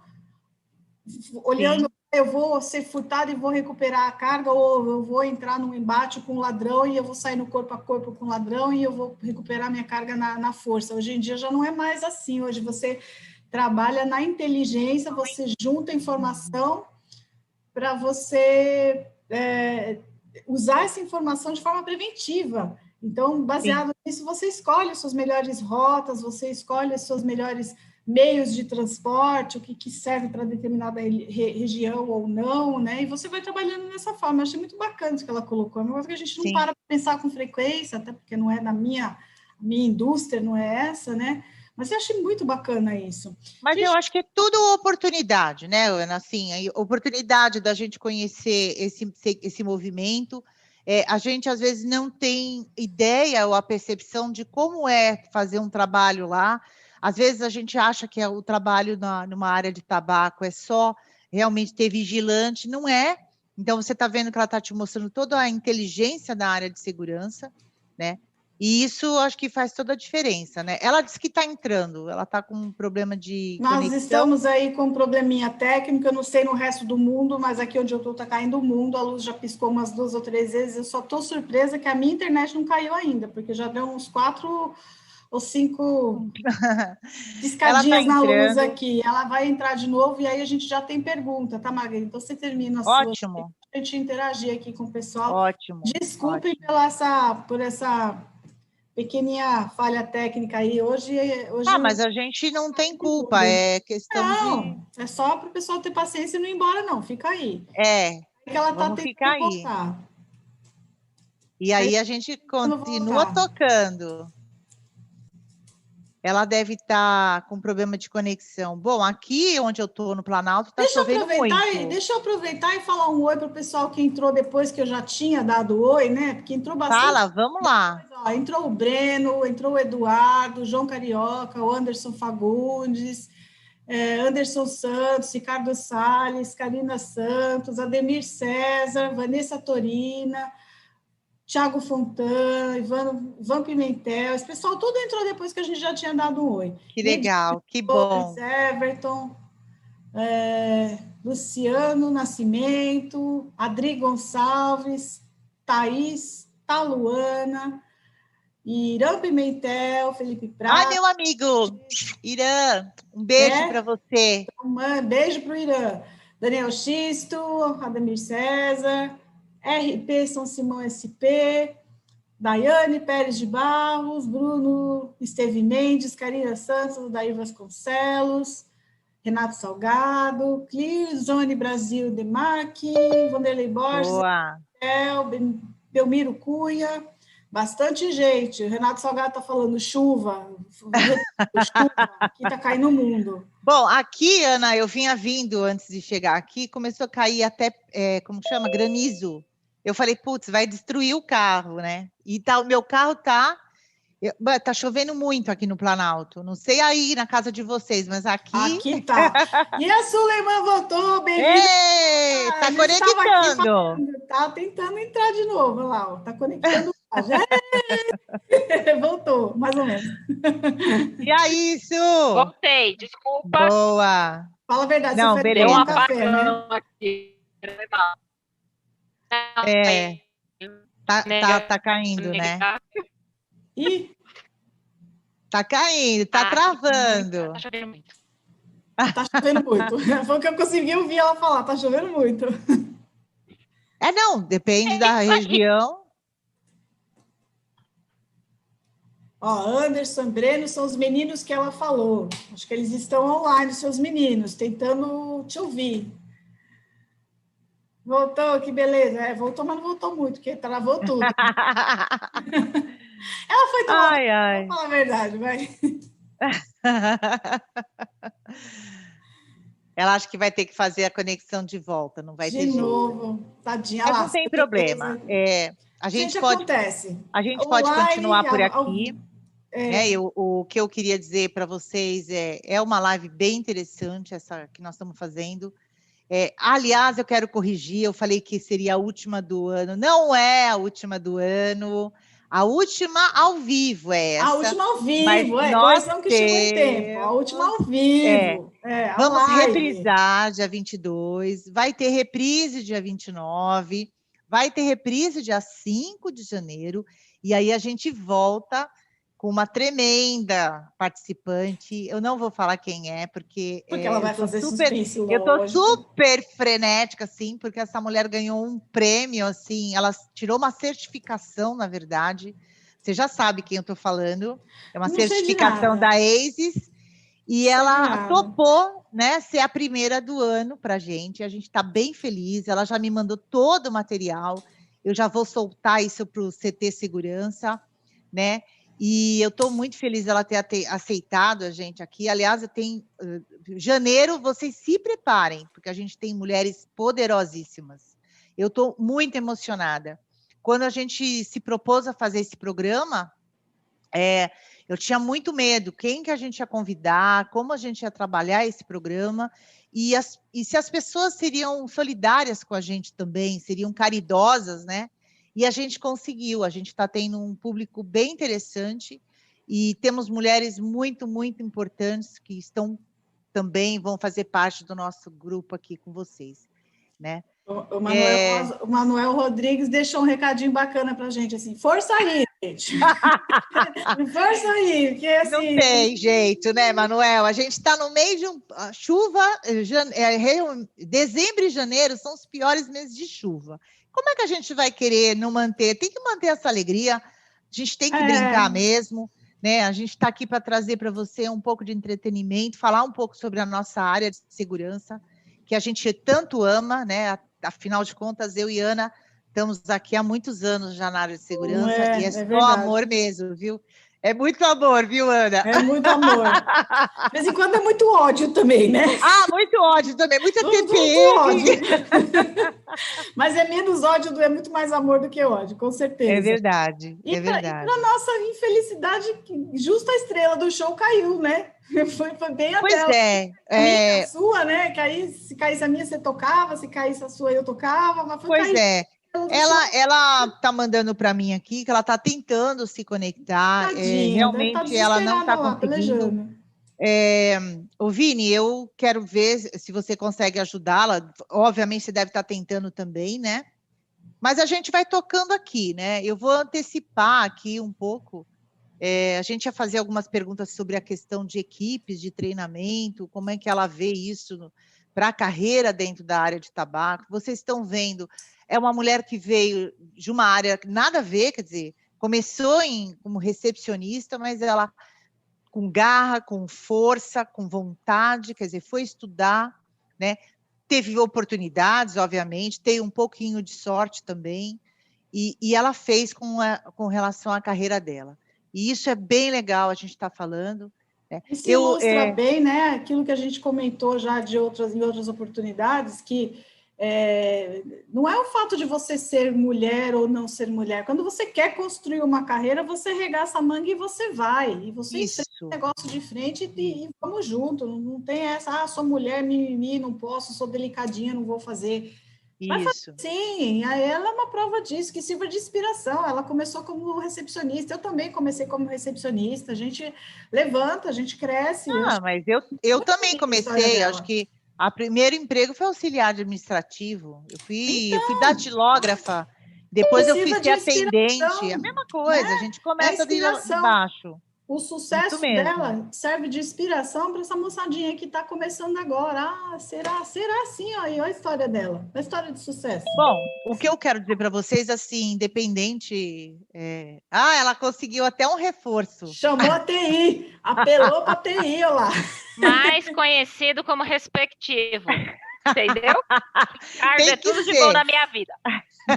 olhando, eu vou ser furtado e vou recuperar a carga, ou eu vou entrar num embate com o ladrão e eu vou sair no corpo a corpo com o ladrão e eu vou recuperar minha carga na força. Hoje em dia já não é mais assim, hoje você trabalha na inteligência, você junta informação para você usar essa informação de forma preventiva. Então, baseado nisso, você escolhe as suas melhores rotas, você escolhe os seus melhores meios de transporte, o que serve para determinada região ou não, né? E você vai trabalhando dessa forma. Eu achei muito bacana isso que ela colocou. É uma coisa que a gente não para para pensar com frequência, até porque não é da minha indústria, não é essa, né? Mas eu achei muito bacana isso. Mas eu acho que é tudo oportunidade, né, Ana? Assim, a oportunidade da gente conhecer esse movimento. A gente, às vezes, não tem ideia ou a percepção de como é fazer um trabalho lá. Às vezes, a gente acha que o trabalho numa área de tabaco é só realmente ter vigilante. Não é, Então, você está vendo que ela está te mostrando toda a inteligência da área de segurança, né? E isso acho que faz toda a diferença, né? Ela disse que está entrando, ela está com um problema de Nós conexão. estamos aí com um probleminha técnico, eu não sei no resto do mundo, mas aqui onde eu estou está caindo o mundo, a luz já piscou umas 2 ou 3 vezes, eu só estou surpresa que a minha internet não caiu ainda, porque já deu uns 4 ou 5 piscadinhas na luz aqui. Ela vai entrar de novo e aí a gente já tem pergunta, tá, Margarida? Então você termina a sua. Ótimo. A gente interagir aqui com o pessoal. Ótimo. Desculpem por essa pequeninha falha técnica aí. Hoje mas a gente não tem culpa, é questão de... É só para o pessoal ter paciência e não ir embora, não. Fica aí. Que ela está tentando voltar. E aí a gente continua tocando. Ela deve estar com problema de conexão. Bom, aqui onde eu estou, no Planalto, está chovendo muito. Deixa eu aproveitar e falar um oi para o pessoal que entrou depois que eu já tinha dado oi, né? Porque entrou bastante. Fala, vamos lá. Ó, entrou o Breno, entrou o Eduardo, o João Carioca, o Anderson Fagundes, Anderson Santos, Ricardo Salles, Karina Santos, Ademir César, Vanessa Torina, Thiago Fontana, Ivan Pimentel, esse pessoal tudo entrou depois que a gente já tinha dado um oi. Que legal, que bom. Everton, Luciano Nascimento, Adri Gonçalves, Thaís, Taluana, Irã Pimentel, Felipe Prata. Meu amigo, Irã, um beijo para você. Beijo para o Irã. Daniel Xisto, Ademir César, RP São Simão SP, Daiane Pérez de Barros, Bruno Esteve Mendes, Karina Santos, Daí Vasconcelos, Renato Salgado, Clizone Brasil Demarque, Vanderlei Borges, Belmiro Cunha, bastante gente. O Renato Salgado está falando chuva, aqui está caindo o mundo. Bom, aqui, Ana, eu vinha vindo antes de chegar aqui, começou a cair até, como chama? Granizo. Eu falei, putz, vai destruir o carro, né? E o meu carro tá chovendo muito aqui no Planalto. Não sei aí na casa de vocês, mas aqui... Aqui tá. E a Suleiman voltou, bem-vinda. Tá conectando. Tá tentando entrar de novo, lá, ó. Tá conectando. Voltou, mais ou menos. E aí, Su? Voltei, desculpa. Boa. Fala a verdade, não, você beleza. foi um café, né? Aqui. Tá caindo, né? Ih. Tá caindo, tá travando. Tá chovendo muito. Tá chovendo muito. Foi o que eu consegui ouvir ela falar, tá chovendo muito. Não, depende da região. Ó, Anderson, Breno, são os meninos que ela falou. Acho que eles estão online, seus meninos, tentando te ouvir. Voltou, que beleza. Voltou, mas não voltou muito, porque travou tudo. Ela foi tomar. Vamos falar a verdade, vai. Ela acha que vai ter que fazer a conexão de volta, não vai ter jeito. De novo, tadinha. Mas não tem problema. A gente pode continuar por aqui. O que eu queria dizer para vocês é uma live bem interessante, essa que nós estamos fazendo. Aliás, eu quero corrigir, eu falei que seria a última do ano. Não é a última do ano. A última ao vivo é essa. A última ao vivo, correção que chegou em tempo. A última ao vivo. Vamos reprisar dia 22, vai ter reprise dia 29, vai ter reprise dia 5 de janeiro, e aí a gente volta com uma tremenda participante. Eu não vou falar quem é, porque ela vai fazer suspense, eu estou super frenética, assim, porque essa mulher ganhou um prêmio, assim, ela tirou uma certificação, na verdade. Você já sabe quem eu estou falando. É uma certificação da ASIS, e ela topou, né, ser a primeira do ano para a gente está bem feliz. Ela já me mandou todo o material, eu já vou soltar isso para o CT Segurança, né? E eu estou muito feliz dela ter aceitado a gente aqui. Aliás, eu tenho janeiro, vocês se preparem, porque a gente tem mulheres poderosíssimas. Eu estou muito emocionada. Quando a gente se propôs a fazer esse programa, Eu tinha muito medo, quem que a gente ia convidar, como a gente ia trabalhar esse programa, e se as pessoas seriam solidárias com a gente também, seriam caridosas, né? E a gente conseguiu, a gente está tendo um público bem interessante, e temos mulheres muito, muito importantes que também vão fazer parte do nosso grupo aqui com vocês, né? O Manuel Rodrigues deixou um recadinho bacana para a gente, assim, força aí, gente. Força aí, porque assim... Não tem jeito, né, Manuel? A gente está no meio de chuva, dezembro e janeiro são os piores meses de chuva. Como é que a gente vai querer não manter? Tem que manter essa alegria, a gente tem que brincar mesmo, né? A gente está aqui para trazer para você um pouco de entretenimento, falar um pouco sobre a nossa área de segurança, que a gente tanto ama, né? Afinal de contas, eu e Ana estamos aqui há muitos anos já na área de segurança, e é só verdade. amor mesmo, viu? É muito amor, viu, Ana? É muito amor. De vez em quando é muito ódio também, né? Ah, muito ódio também, muito TPM. Muito ódio. Mas é menos ódio, é muito mais amor do que ódio, com certeza. É verdade, é verdade. E para nossa infelicidade, justo a estrela do show caiu, né? Foi bem a dela. Pois é. A minha, a sua, né? Se caísse a minha, você tocava, se caísse a sua, eu tocava, mas foi Pois é. Ela tá mandando para mim aqui que ela tá tentando se conectar. Realmente ela não está conseguindo. O Vini, eu quero ver se você consegue ajudá-la. Obviamente, você deve estar tentando também, né? Mas a gente vai tocando aqui, né? Eu vou antecipar aqui um pouco. A gente ia fazer algumas perguntas sobre a questão de equipes, de treinamento, como é que ela vê isso para a carreira dentro da área de tabaco. Vocês estão vendo, é uma mulher que veio de uma área nada a ver, quer dizer, começou como recepcionista, mas ela com garra, com força, com vontade, quer dizer, foi estudar, né? Teve oportunidades, obviamente, teve um pouquinho de sorte também, e ela fez com relação à carreira dela. E isso é bem legal, a gente está falando. Né? Isso ilustra bem, né, aquilo que a gente comentou já em outras oportunidades, que não é o fato de você ser mulher ou não ser mulher. Quando você quer construir uma carreira, você regaça a manga e você vai. E você enfrenta o negócio de frente e vamos junto. Não tem essa, sou mulher, mimimi, não posso, sou delicadinha, não vou fazer. Isso. Sim, ela é uma prova disso, que sirva de inspiração. Ela começou como recepcionista, eu também comecei como recepcionista. A gente levanta, a gente cresce. Mas eu também comecei, acho que o primeiro emprego foi auxiliar administrativo. Eu fui datilógrafa, depois eu fui ser atendente. A mesma coisa, a gente começa de baixo. O sucesso dela serve de inspiração para essa moçadinha que está começando agora. Será assim? Ó, e olha a história dela, a história de sucesso. Bom, o que eu quero dizer para vocês, assim, independente... ela conseguiu até um reforço. Chamou a TI, apelou para a TI, olha lá. Mais conhecido como respectivo. Entendeu? Ricardo, é tudo de bom na minha vida.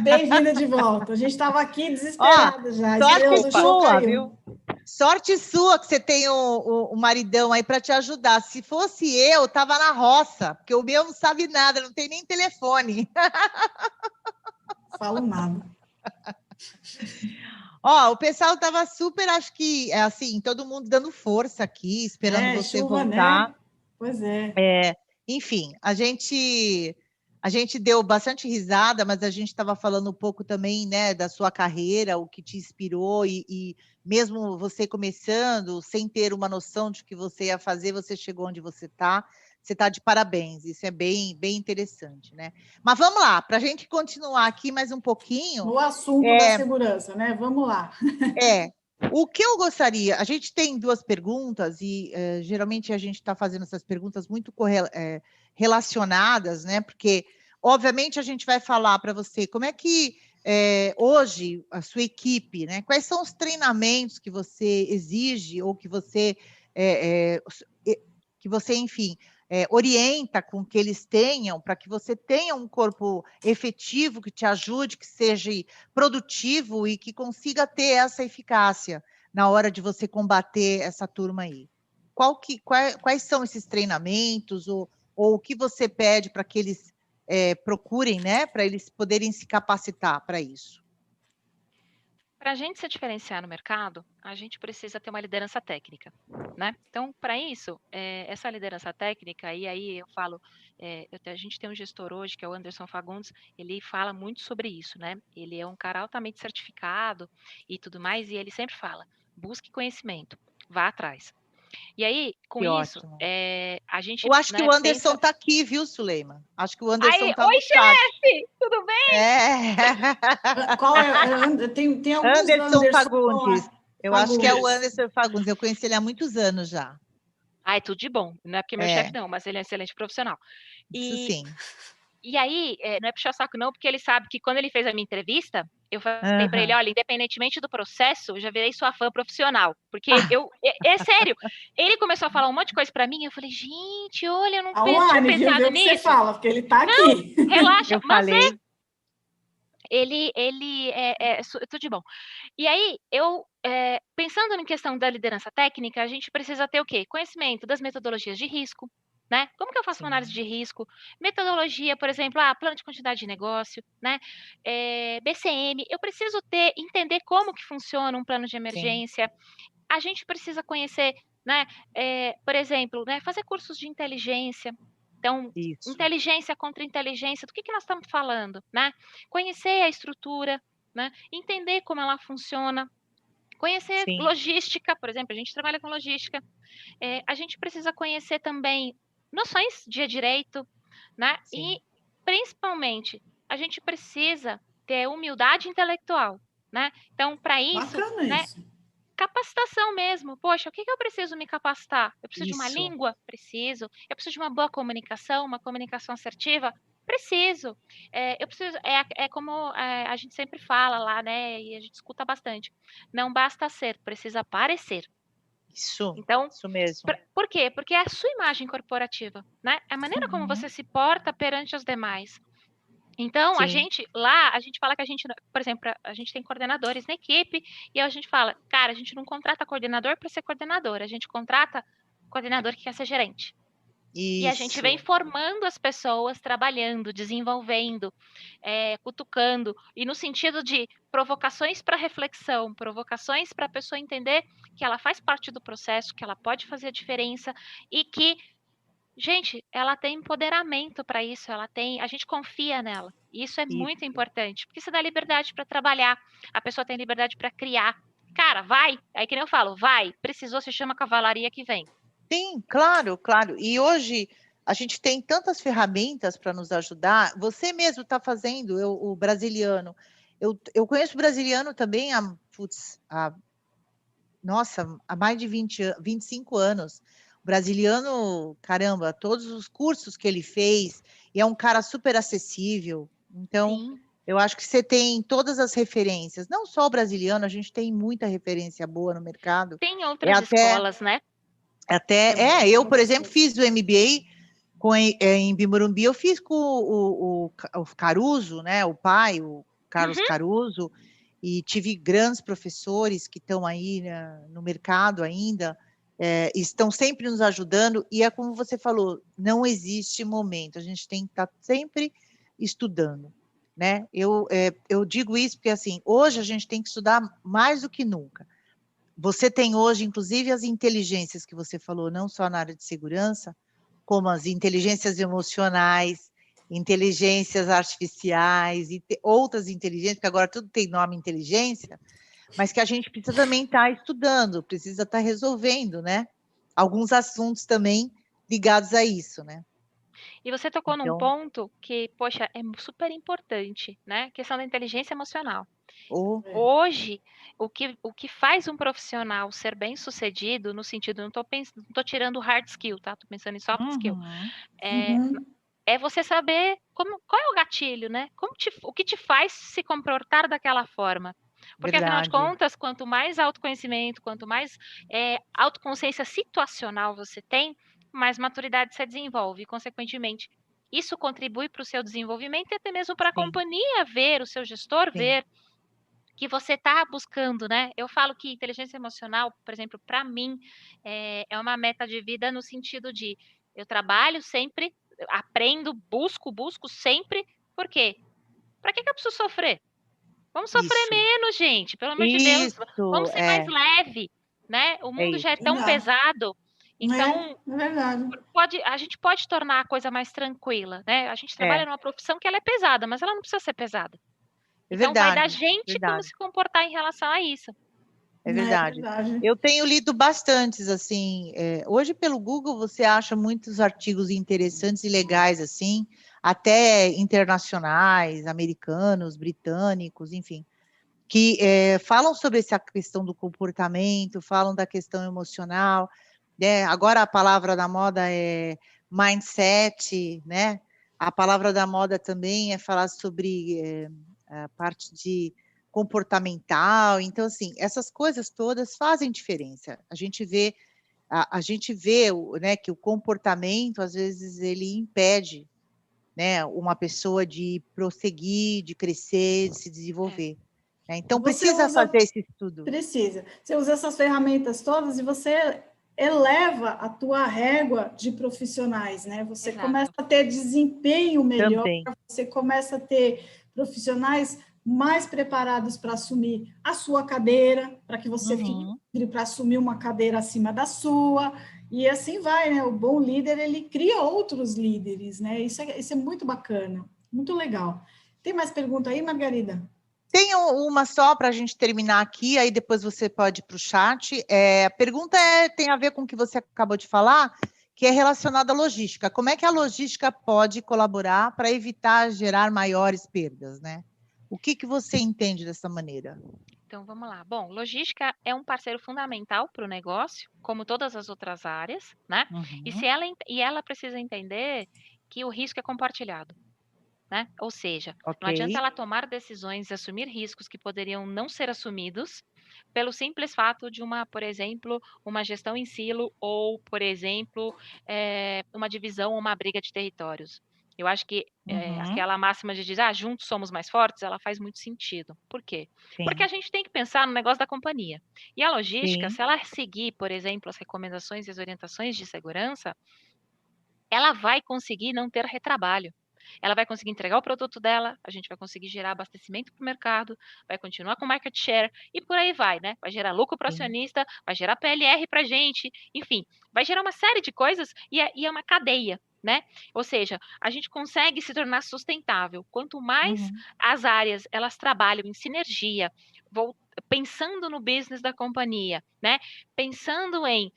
Bem-vinda de volta. A gente estava aqui desesperada já. Sorte sua, viu? Sorte sua que você tem o maridão aí para te ajudar. Se fosse eu, estava na roça, porque o meu não sabe nada, não tem nem telefone. Falo nada. O pessoal estava super, acho que, assim, todo mundo dando força aqui, esperando você chuva, voltar. Né? Pois é. Enfim, a gente deu bastante risada, mas a gente estava falando um pouco também, né, da sua carreira, o que te inspirou, e mesmo você começando, sem ter uma noção de que você ia fazer, você chegou onde você está de parabéns, isso é bem, bem interessante, né? Mas vamos lá, para a gente continuar aqui mais um pouquinho... No assunto da segurança, né? Vamos lá. O que eu gostaria, a gente tem duas perguntas e geralmente a gente está fazendo essas perguntas muito relacionadas, né? Porque, obviamente, a gente vai falar para você como é que hoje a sua equipe, né? Quais são os treinamentos que você exige ou que você, enfim, orienta com que eles tenham, para que você tenha um corpo efetivo, que te ajude, que seja produtivo e que consiga ter essa eficácia na hora de você combater essa turma aí. Quais são esses treinamentos ou o que você pede para que eles procurem, né, para eles poderem se capacitar para isso? Para a gente se diferenciar no mercado, a gente precisa ter uma liderança técnica, né? Então, para isso, essa liderança técnica, e aí eu falo, a gente tem um gestor hoje, que é o Anderson Fagundes, ele fala muito sobre isso, né? Ele é um cara altamente certificado e tudo mais, e ele sempre fala, busque conhecimento, vá atrás. E aí, com Que isso, ótimo. a gente, Eu acho que né, o Anderson pensa... está aqui, viu, Suleima? Acho que o Anderson Aí, está oi, no chat. chefe, tudo bem? Qual é? Tem alguns Anderson Anderson Fagundes. Eu acho que é o Fagundes. Anderson Fagundes. Eu conheci ele há muitos anos já. Ai, tudo de bom. Não é porque meu chefe não, mas ele é um excelente profissional. Isso sim. E aí, não é puxar o saco não, porque ele sabe que quando ele fez a minha entrevista, eu falei para ele, Aham. olha, independentemente do processo, eu já virei sua fã profissional. Porque é sério, ele começou a falar um monte de coisa para mim, eu falei, gente, olha, eu não A tinha Wani, viu? Vê pensado o que você nisso. fala, porque ele está aqui. Relaxa, Eu mas falei. ele tudo de bom. E aí, eu, pensando em questão da liderança técnica, a gente precisa ter o quê? Conhecimento das metodologias de risco, né? Como que eu faço uma análise Sim, de risco? Metodologia, por exemplo, plano de quantidade de negócio, né? BCM, eu preciso entender como que funciona um plano de sim. emergência. A gente precisa conhecer, né? Por exemplo, né? Fazer cursos de inteligência. Então, Isso. inteligência contra inteligência, do que nós estamos falando, né? Conhecer a estrutura, né? Entender como ela funciona, conhecer Sim, logística, por exemplo, a gente trabalha com logística. A gente precisa conhecer também noções de direito, né? sim. E, principalmente, a gente precisa ter humildade intelectual, né? Então, para isso, Bacana né? isso. Capacitação mesmo. Poxa, o que eu preciso me capacitar? Eu preciso de uma Isso. língua? Preciso. Eu preciso de uma boa comunicação, uma comunicação assertiva? Preciso. Eu preciso. É como a gente sempre fala lá, né? E a gente escuta bastante. Não basta ser, precisa parecer. Então, Isso mesmo. por quê? Porque é a sua imagem corporativa, né? É a maneira como você Uhum. se porta perante os demais. Então, a Sim, gente fala que a gente, por exemplo, a gente tem coordenadores na equipe e a gente fala, cara, a gente não contrata coordenador para ser coordenador, a gente contrata coordenador que quer ser gerente. E a gente vem isso. formando as pessoas, trabalhando, desenvolvendo, cutucando, e no sentido de provocações para reflexão, provocações para a pessoa entender que ela faz parte do processo, que ela pode fazer a diferença e que gente, ela tem empoderamento para isso, a gente confia nela. E isso é muito Isso. importante, porque você dá liberdade para trabalhar, a pessoa tem liberdade para criar. Cara, vai, aí que nem eu falo, vai, precisou, se chama cavalaria que vem. Sim, claro, claro. E hoje a gente tem tantas ferramentas para nos ajudar. Você mesmo está fazendo, o brasiliano. Eu conheço o brasiliano também nossa, há mais de 25 anos. O brasiliano, caramba, todos os cursos que ele fez, e é um cara super acessível. Então, Sim. eu acho que você tem todas as referências. Não só o brasiliano, a gente tem muita referência boa no mercado. Tem outras escolas, né? Eu, por exemplo, fiz o MBA em Bimorumbi, eu fiz com o Caruso, né, o pai, o Carlos Caruso, e tive grandes professores que estão aí, né, no mercado ainda, estão sempre nos ajudando, e é como você falou, não existe momento, a gente tem que estar sempre estudando, né? Eu digo isso porque, assim, hoje a gente tem que estudar mais do que nunca. Você tem hoje, inclusive, as inteligências que você falou, não só na área de segurança, como as inteligências emocionais, inteligências artificiais e outras inteligências, que agora tudo tem nome inteligência, mas que a gente precisa também estar estudando, precisa estar resolvendo, né? Alguns assuntos também ligados a isso, né? E você tocou num Então, ponto que, poxa, é super importante, né? Questão da inteligência emocional. Hoje, o que faz um profissional ser bem-sucedido, no sentido, não tô tirando hard skill, tá? Tô pensando em soft skill. É você saber qual é o gatilho, né? O que te faz se comportar daquela forma. Porque, afinal de verdade. contas, quanto mais autoconhecimento, quanto mais autoconsciência situacional você tem, mais maturidade você desenvolve. E, consequentemente, isso contribui para o seu desenvolvimento e até mesmo para a Sim, companhia ver, o seu gestor sim. ver que você está buscando, né? Eu falo que inteligência emocional, por exemplo, para mim, é uma meta de vida no sentido de eu trabalho sempre, aprendo, busco sempre. Por quê? Para que eu preciso sofrer? Vamos sofrer menos, gente, pelo amor de Deus. Vamos ser mais leve, né? O mundo já é tão pesado. Então, é verdade. A gente pode tornar a coisa mais tranquila, né? A gente trabalha numa profissão que ela é pesada, mas ela não precisa ser pesada. Então, vai da gente como se comportar em relação a isso. É verdade. Eu tenho lido bastantes, assim, hoje pelo Google você acha muitos artigos interessantes e legais, assim, até internacionais, americanos, britânicos, enfim, que falam sobre essa questão do comportamento, falam da questão emocional, né? Agora a palavra da moda é mindset, né? A palavra da moda também é falar sobre a parte de comportamental. Então, assim, essas coisas todas fazem diferença. A gente vê, né, que o comportamento, às vezes, ele impede, né, uma pessoa de prosseguir, de crescer, de se desenvolver. Então, precisa fazer esse estudo. Precisa. Você usa essas ferramentas todas e você eleva a tua régua de profissionais, né? Você começa a ter desempenho melhor, você começa a ter profissionais mais preparados para assumir a sua cadeira, para que você fique livre para assumir uma cadeira acima da sua, e assim vai, né? O bom líder, ele cria outros líderes, né? Isso é muito bacana, muito legal. Tem mais pergunta aí, Margarida? Tem uma só para a gente terminar aqui, aí depois você pode ir para o chat. A pergunta tem a ver com o que você acabou de falar, que é relacionada à logística. Como é que a logística pode colaborar para evitar gerar maiores perdas, né? O que você entende dessa maneira? Então, vamos lá. Bom, logística é um parceiro fundamental para o negócio, como todas as outras áreas, né? E ela precisa entender que o risco é compartilhado. Né? Ou seja, não adianta ela tomar decisões e assumir riscos que poderiam não ser assumidos pelo simples fato de por exemplo, uma gestão em silo ou, por exemplo, uma divisão ou uma briga de territórios. Eu acho que aquela máxima de dizer, juntos somos mais fortes, ela faz muito sentido. Por quê? Porque a gente tem que pensar no negócio da companhia. E a logística, se ela seguir, por exemplo, as recomendações e as orientações de segurança, ela vai conseguir não ter retrabalho. Ela vai conseguir entregar o produto dela, a gente vai conseguir gerar abastecimento para o mercado, vai continuar com market share e por aí vai, né? Vai gerar lucro para o acionista, vai gerar PLR para a gente, enfim, vai gerar uma série de coisas e é uma cadeia, né? Ou seja, a gente consegue se tornar sustentável. Quanto mais as áreas elas trabalham em sinergia, pensando no business da companhia, né? Pensando em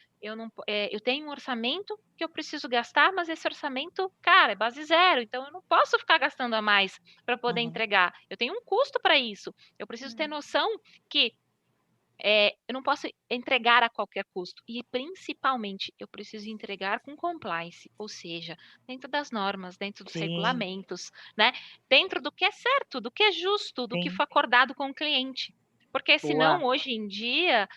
eu tenho um orçamento que eu preciso gastar, mas esse orçamento, cara, é base zero, então eu não posso ficar gastando a mais para poder entregar. Eu tenho um custo para isso. Eu preciso ter noção que eu não posso entregar a qualquer custo. E, principalmente, eu preciso entregar com compliance, ou seja, dentro das normas, dentro dos regulamentos, né? Dentro do que é certo, do que é justo, do que foi acordado com o cliente. Porque senão, hoje em dia,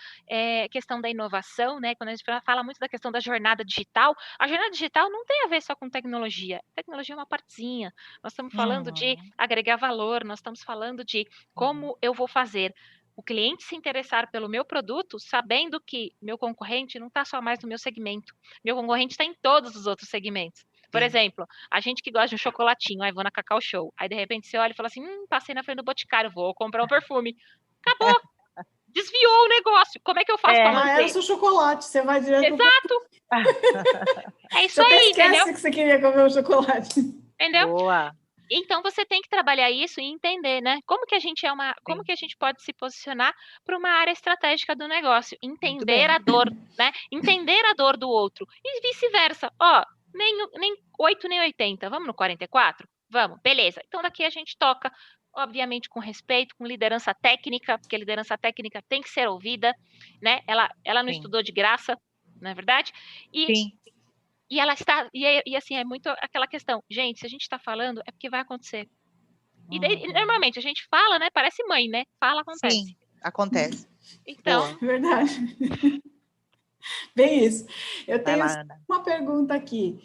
questão da inovação, né? Quando a gente fala muito da questão da jornada digital, a jornada digital não tem a ver só com tecnologia. Tecnologia é uma partezinha. Nós estamos falando de agregar valor, nós estamos falando de como eu vou fazer o cliente se interessar pelo meu produto, sabendo que meu concorrente não está só mais no meu segmento. Meu concorrente está em todos os outros segmentos. Por exemplo, a gente que gosta de um chocolatinho, aí vou na Cacau Show. Aí, de repente, você olha e fala assim, passei na frente do Boticário, vou comprar um perfume. Acabou. Desviou o negócio. Como é que eu faço para manter? Era o seu chocolate, você vai direto. Exato. É isso você aí, esquece entendeu? que você queria comer o chocolate. Entendeu? Boa. Então você tem que trabalhar isso e entender, né? Como que a gente como que a gente pode se posicionar para uma área estratégica do negócio, entender a dor, né? Entender a dor do outro e vice-versa. Nem 8 nem 80, vamos no 44? Vamos, beleza. Então daqui a gente toca, obviamente com respeito, com liderança técnica, porque a liderança técnica tem que ser ouvida, né? Ela não estudou de graça, não é verdade? E ela está, e assim, é muito aquela questão, gente, se a gente está falando, é porque vai acontecer. E daí, normalmente, a gente fala, né? Parece mãe, né? Fala, acontece. Sim, acontece. Então. Verdade. Bem isso. Eu tenho uma pergunta aqui,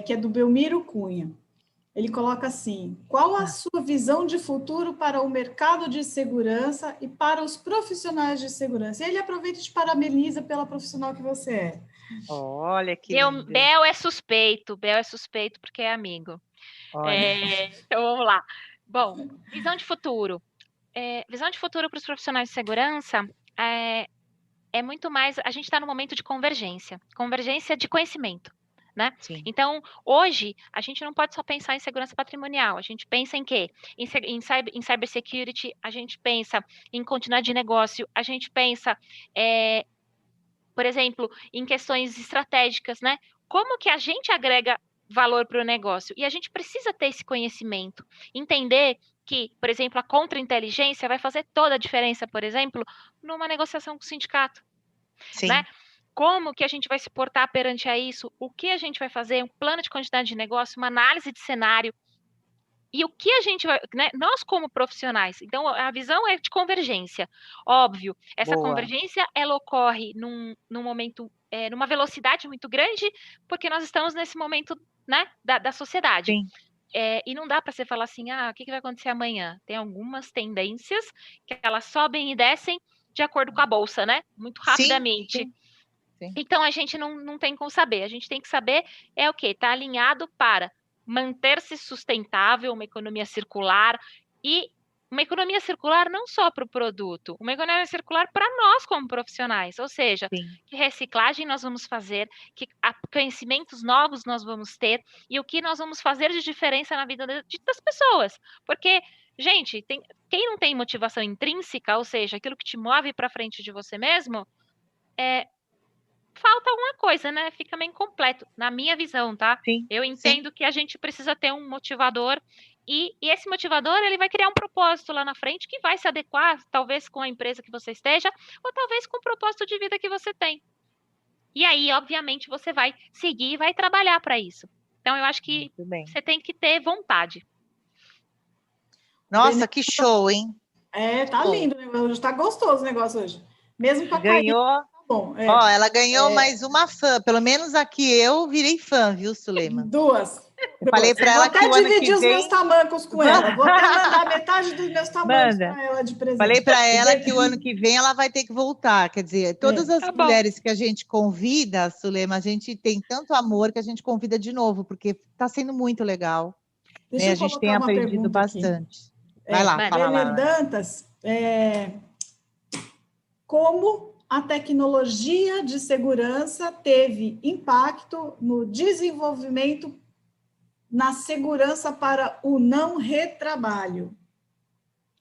que é do Belmiro Cunha. Ele coloca assim: qual a sua visão de futuro para o mercado de segurança e para os profissionais de segurança? E ele aproveita e te parabeniza pela profissional que você é. Olha que lindo. Bel é suspeito porque é amigo. Então vamos lá. Bom, visão de futuro. visão de futuro para os profissionais de segurança é muito mais, a gente está no momento de convergência de conhecimento, né? Sim. Então, hoje, a gente não pode só pensar em segurança patrimonial, a gente pensa em quê? Em cybersecurity, a gente pensa em continuidade de negócio, a gente pensa, por exemplo, em questões estratégicas, né? Como que a gente agrega valor para o negócio? E a gente precisa ter esse conhecimento, entender que, por exemplo, a contra-inteligência vai fazer toda a diferença, por exemplo, numa negociação com o sindicato, Sim. né? Como que a gente vai se portar perante a isso? O que a gente vai fazer? Um plano de quantidade de negócio, uma análise de cenário. E o que a gente vai, né? Nós como profissionais, então a visão é de convergência. Óbvio, essa Boa. convergência ela ocorre num momento, numa velocidade muito grande, porque nós estamos nesse momento, né, da sociedade. Sim. E não dá para você falar assim, o que vai acontecer amanhã? Tem algumas tendências que elas sobem e descem de acordo com a bolsa, né? Muito rapidamente. Sim. Sim. Então a gente não tem como saber. A gente tem que saber o quê? Está alinhado para manter-se sustentável, uma economia circular, e uma economia circular não só para o produto, uma economia circular para nós como profissionais, ou seja, Sim. que reciclagem nós vamos fazer, que conhecimentos novos nós vamos ter, e o que nós vamos fazer de diferença na vida das pessoas, porque, gente, quem não tem motivação intrínseca, ou seja, aquilo que te move para frente de você mesmo, falta alguma coisa, né? Fica meio incompleto, na minha visão, tá? Sim, eu entendo que a gente precisa ter um motivador e esse motivador, ele vai criar um propósito lá na frente que vai se adequar, talvez com a empresa que você esteja, ou talvez com o propósito de vida que você tem. E aí, obviamente, você vai seguir e vai trabalhar para isso. Então, eu acho que você tem que ter vontade. Nossa, que show, hein? Tá lindo o negócio, tá gostoso o negócio hoje. Mesmo para ganhou. Bom, Ó, ela ganhou mais uma fã, pelo menos aqui eu virei fã, viu, Sulema? Duas. Eu falei para ela que o ano que vem... Vou até dividir os meus tamancos com ela, vou até mandar metade dos meus tamancos para ela de presente. Falei para ela que o ano que vem ela vai ter que voltar, quer dizer, todas as mulheres que a gente convida, Sulema, a gente tem tanto amor que a gente convida de novo, porque está sendo muito legal. Deixa a gente tem aprendido bastante. Vai lá, fala lá. Dantas, como a tecnologia de segurança teve impacto no desenvolvimento na segurança para o não retrabalho?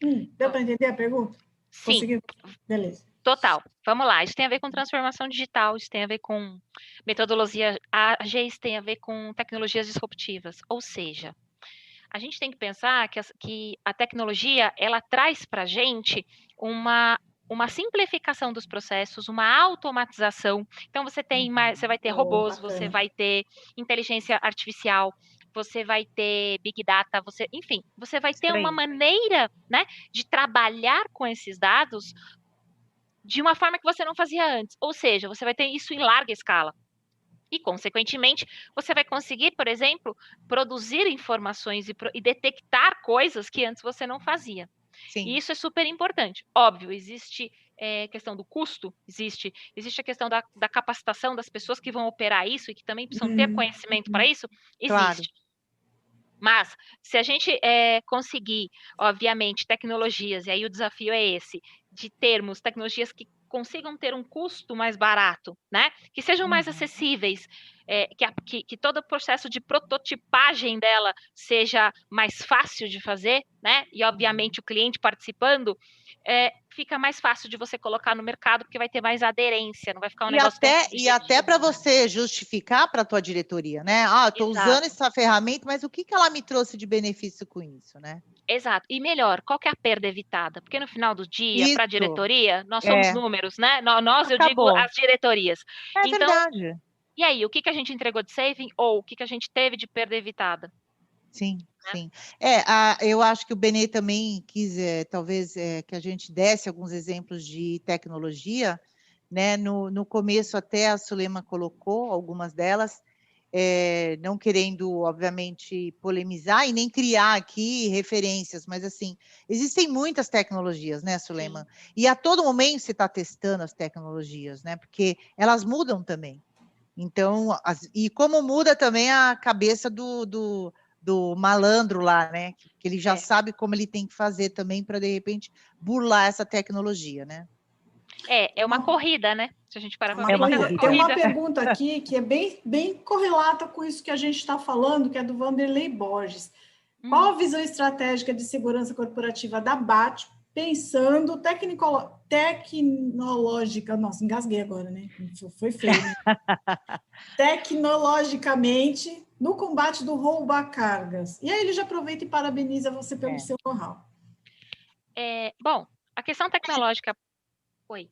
Deu para entender a pergunta? Sim. Conseguiu? Beleza. Total. Vamos lá. Isso tem a ver com transformação digital, isso tem a ver com metodologia ágeis, isso tem a ver com tecnologias disruptivas. Ou seja, a gente tem que pensar que a tecnologia, ela traz para a gente uma simplificação dos processos, uma automatização. Então, você vai ter robôs, você vai ter inteligência artificial, você vai ter Big Data, enfim, você vai ter uma maneira, né, de trabalhar com esses dados de uma forma que você não fazia antes. Ou seja, você vai ter isso em larga escala. E, consequentemente, você vai conseguir, por exemplo, produzir informações e detectar coisas que antes você não fazia. Sim. E isso é super importante. Óbvio, existe questão do custo, existe a questão da capacitação das pessoas que vão operar isso e que também precisam ter conhecimento para isso, existe. Claro. Mas, se a gente conseguir, obviamente, tecnologias, e aí o desafio é esse, de termos tecnologias que consigam ter um custo mais barato, né? Que sejam mais acessíveis, que todo o processo de prototipagem dela seja mais fácil de fazer, né? E, obviamente, o cliente participando, fica mais fácil de você colocar no mercado, porque vai ter mais aderência, não vai ficar um negócio... E até para você justificar para a tua diretoria, né? Estou usando essa ferramenta, mas o que ela me trouxe de benefício com isso, né? Exato. E melhor, qual que é a perda evitada? Porque no final do dia, para a diretoria, nós somos números, né? Eu digo as diretorias. Então, verdade. E aí, o que a gente entregou de saving ou o que a gente teve de perda evitada? Sim, sim. Eu acho que o Benê também quis, talvez, que a gente desse alguns exemplos de tecnologia, né? No começo até a Sulema colocou algumas delas, não querendo, obviamente, polemizar e nem criar aqui referências, mas, assim, existem muitas tecnologias, né, Sulema? Sim. E a todo momento você está testando as tecnologias, né? Porque elas mudam também. Então, e como muda também a cabeça do do malandro lá, né? Que ele já sabe como ele tem que fazer também para, de repente, burlar essa tecnologia, né? É uma corrida, né? Se a gente parar para uma pensar, corrida. Tem uma pergunta aqui que é bem correlata com isso que a gente está falando, que é do Vanderlei Borges. Qual a visão estratégica de segurança corporativa da BAT, pensando tecnológica... Nossa, engasguei agora, né? Foi feio, né? Tecnologicamente, no combate do roubo a cargas. E aí ele já aproveita e parabeniza você pelo seu know-how. Bom, a questão tecnológica... Oi,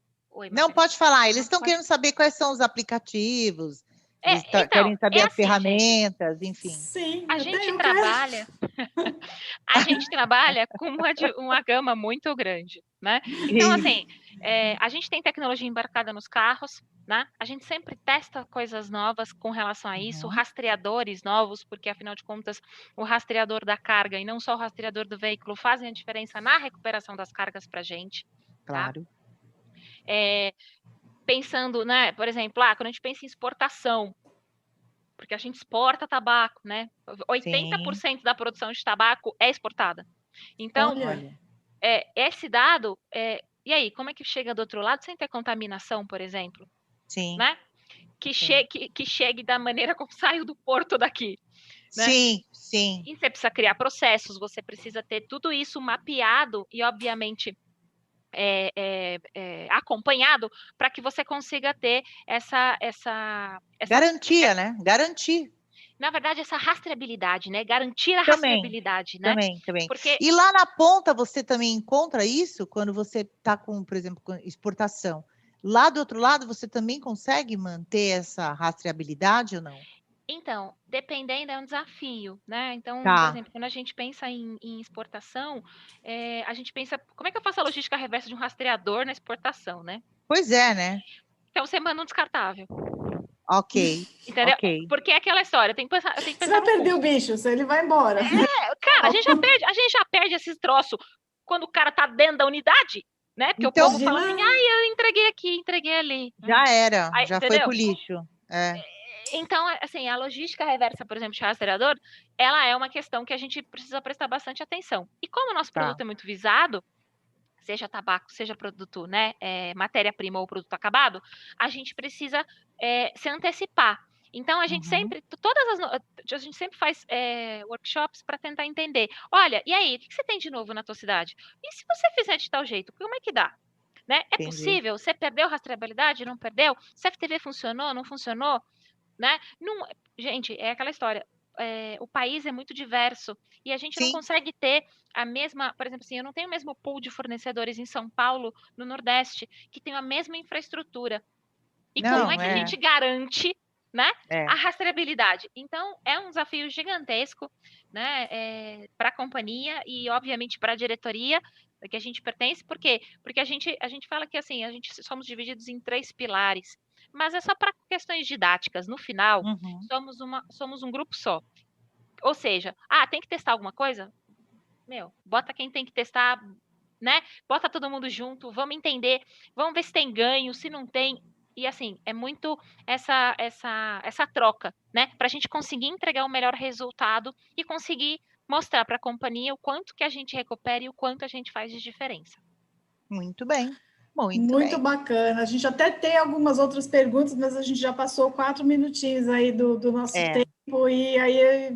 não, pode falar. Eles estão querendo saber quais são os aplicativos, então, querem saber as assim, ferramentas, gente, enfim. Sim, a gente trabalha... a gente trabalha com uma gama muito grande, né? Então, assim, a gente tem tecnologia embarcada nos carros, né? A gente sempre testa coisas novas com relação a isso, rastreadores novos, porque, afinal de contas, o rastreador da carga e não só o rastreador do veículo fazem a diferença na recuperação das cargas para a gente. Claro. Tá? Pensando, né, por exemplo, quando a gente pensa em exportação, porque a gente exporta tabaco, né? 80% da produção de tabaco é exportada. Então, esse dado, e aí, como é que chega do outro lado sem ter contaminação, por exemplo? Sim. Né? Que chegue da maneira como saiu do porto daqui. Né? Sim, sim. E você precisa criar processos, você precisa ter tudo isso mapeado e, obviamente, acompanhado para que você consiga ter essa garantia, né? Garantir. Na verdade, essa rastreabilidade, né? Garantir a rastreabilidade, né? Também. Porque... E lá na ponta você também encontra isso quando você está com, por exemplo, com exportação. Lá do outro lado você também consegue manter essa rastreabilidade ou não? Então, dependendo, é um desafio, né? Então, por exemplo, quando a gente pensa em exportação, a gente pensa, como é que eu faço a logística reversa de um rastreador na exportação, né? Pois é, né? Então, você manda um descartável. Ok. Entendeu? Okay. Porque é aquela história, tem que pensar. Você vai perder o bicho, ele vai embora. Cara, a gente já perde esses troços quando o cara tá dentro da unidade, né? Porque então, o povo fala assim, eu entreguei aqui, entreguei ali. Já era, já entendeu? foi pro lixo. Então, assim, a logística reversa, por exemplo, de rastreador, ela é uma questão que a gente precisa prestar bastante atenção. E como o nosso produto é muito visado, seja tabaco, seja produto, né, matéria-prima ou produto acabado, a gente precisa se antecipar. Então, a gente sempre, a gente sempre faz workshops para tentar entender. Olha, e aí, o que você tem de novo na tua cidade? E se você fizer de tal jeito, como é que dá? Né? É possível? Você perdeu rastreabilidade? Não perdeu? CFTV funcionou? Não funcionou? Né? Não, gente, é aquela história. O país é muito diverso e a gente não consegue ter a mesma, por exemplo, assim, eu não tenho o mesmo pool de fornecedores em São Paulo, no Nordeste, que tem a mesma infraestrutura. E como é que a gente garante, né, a rastreabilidade? Então, é um desafio gigantesco, né, para a companhia e, obviamente, para a diretoria que a gente pertence. Por quê? Porque a gente fala que, assim, a gente somos divididos em 3 pilares, mas é só para questões didáticas. No final, somos um grupo só. Ou seja, tem que testar alguma coisa? Bota quem tem que testar, né? Bota todo mundo junto, vamos entender, vamos ver se tem ganho, se não tem. E assim, é muito essa troca, né? Para a gente conseguir entregar o melhor resultado e conseguir mostrar para a companhia o quanto que a gente recupera e o quanto a gente faz de diferença. Muito bem. Muito bacana. A gente até tem algumas outras perguntas, mas a gente já passou 4 minutinhos aí do nosso tempo, e aí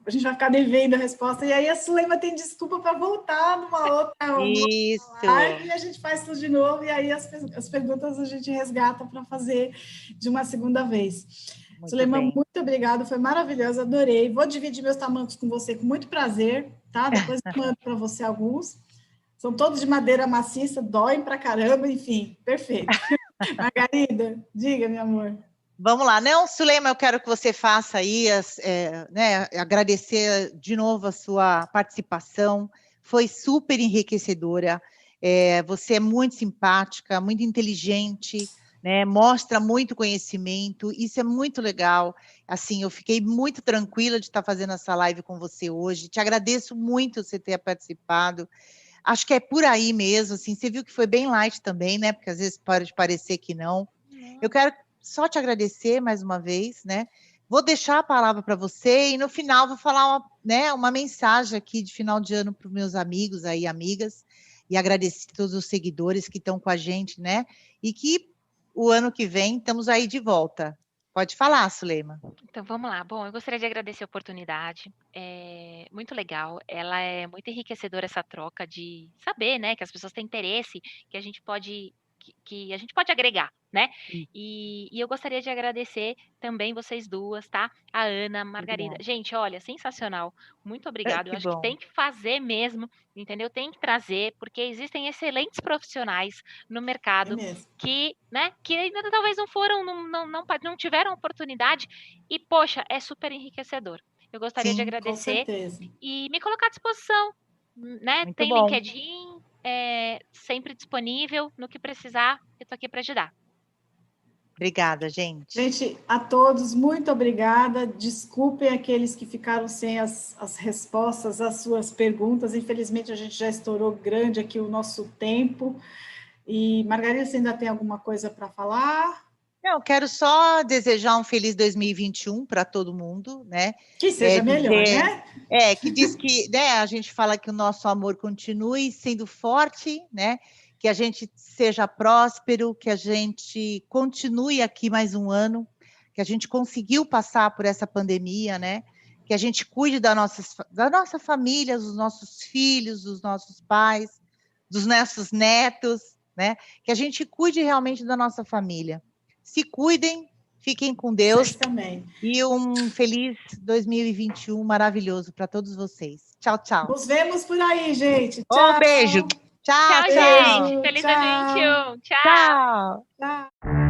a gente vai ficar devendo a resposta. E aí a Sulema tem desculpa para voltar numa outra live, e a gente faz tudo de novo, e aí as perguntas a gente resgata para fazer de uma segunda vez. Sulema, muito obrigada, foi maravilhoso, adorei. Vou dividir meus tamancos com você com muito prazer, tá? Depois eu mando para você alguns. São todos de madeira maciça, doem pra caramba, enfim, perfeito. Margarida, diga, meu amor. Vamos lá. Não, Sulema, eu quero que você faça aí, agradecer de novo a sua participação, foi super enriquecedora, você é muito simpática, muito inteligente, né? Mostra muito conhecimento, isso é muito legal. Assim, eu fiquei muito tranquila de estar fazendo essa live com você hoje, te agradeço muito você ter participado. Acho que é por aí mesmo, assim, você viu que foi bem light também, né, porque às vezes pode parecer que não. Eu quero só te agradecer mais uma vez, né, Vou deixar a palavra para você e no final vou falar uma mensagem aqui de final de ano para os meus amigos aí, amigas, e agradecer a todos os seguidores que estão com a gente, né? E que o ano que vem estamos aí de volta. Pode falar, Sulema. Então, vamos lá. Bom, eu gostaria de agradecer a oportunidade. É muito legal. Ela é muito enriquecedora, essa troca de saber, né, que as pessoas têm interesse, que a gente pode, que a gente pode agregar, né? E eu gostaria de agradecer também vocês duas, tá? A Ana, a Margarida. Gente, olha, sensacional. Muito obrigada. Eu acho que tem que fazer mesmo, entendeu? Tem que trazer, porque existem excelentes profissionais no mercado que, né, que ainda talvez não foram, não tiveram oportunidade e, poxa, é super enriquecedor. Eu gostaria de agradecer e me colocar à disposição, né? Muito Tem bom. LinkedIn, sempre disponível, no que precisar, eu tô aqui para ajudar. Obrigada, gente. Gente, a todos, muito obrigada. Desculpem aqueles que ficaram sem as respostas às suas perguntas. Infelizmente, a gente já estourou grande aqui o nosso tempo. E, Margarida, você ainda tem alguma coisa para falar? Não, quero só desejar um feliz 2021 para todo mundo, né? Que seja melhor, né? Que diz que, né, a gente fala que o nosso amor continue sendo forte, né? Que a gente seja próspero, que a gente continue aqui mais um ano, que a gente conseguiu passar por essa pandemia, né? Que a gente cuide da nossa família, dos nossos filhos, dos nossos pais, dos nossos netos, né? Que a gente cuide realmente da nossa família. Se cuidem, fiquem com Deus. Vocês também. E um feliz 2021 maravilhoso para todos vocês. Tchau, tchau. Nos vemos por aí, gente. Tchau. Um beijo. Tchau, gente. Feliz 2021. Tchau. Tchau.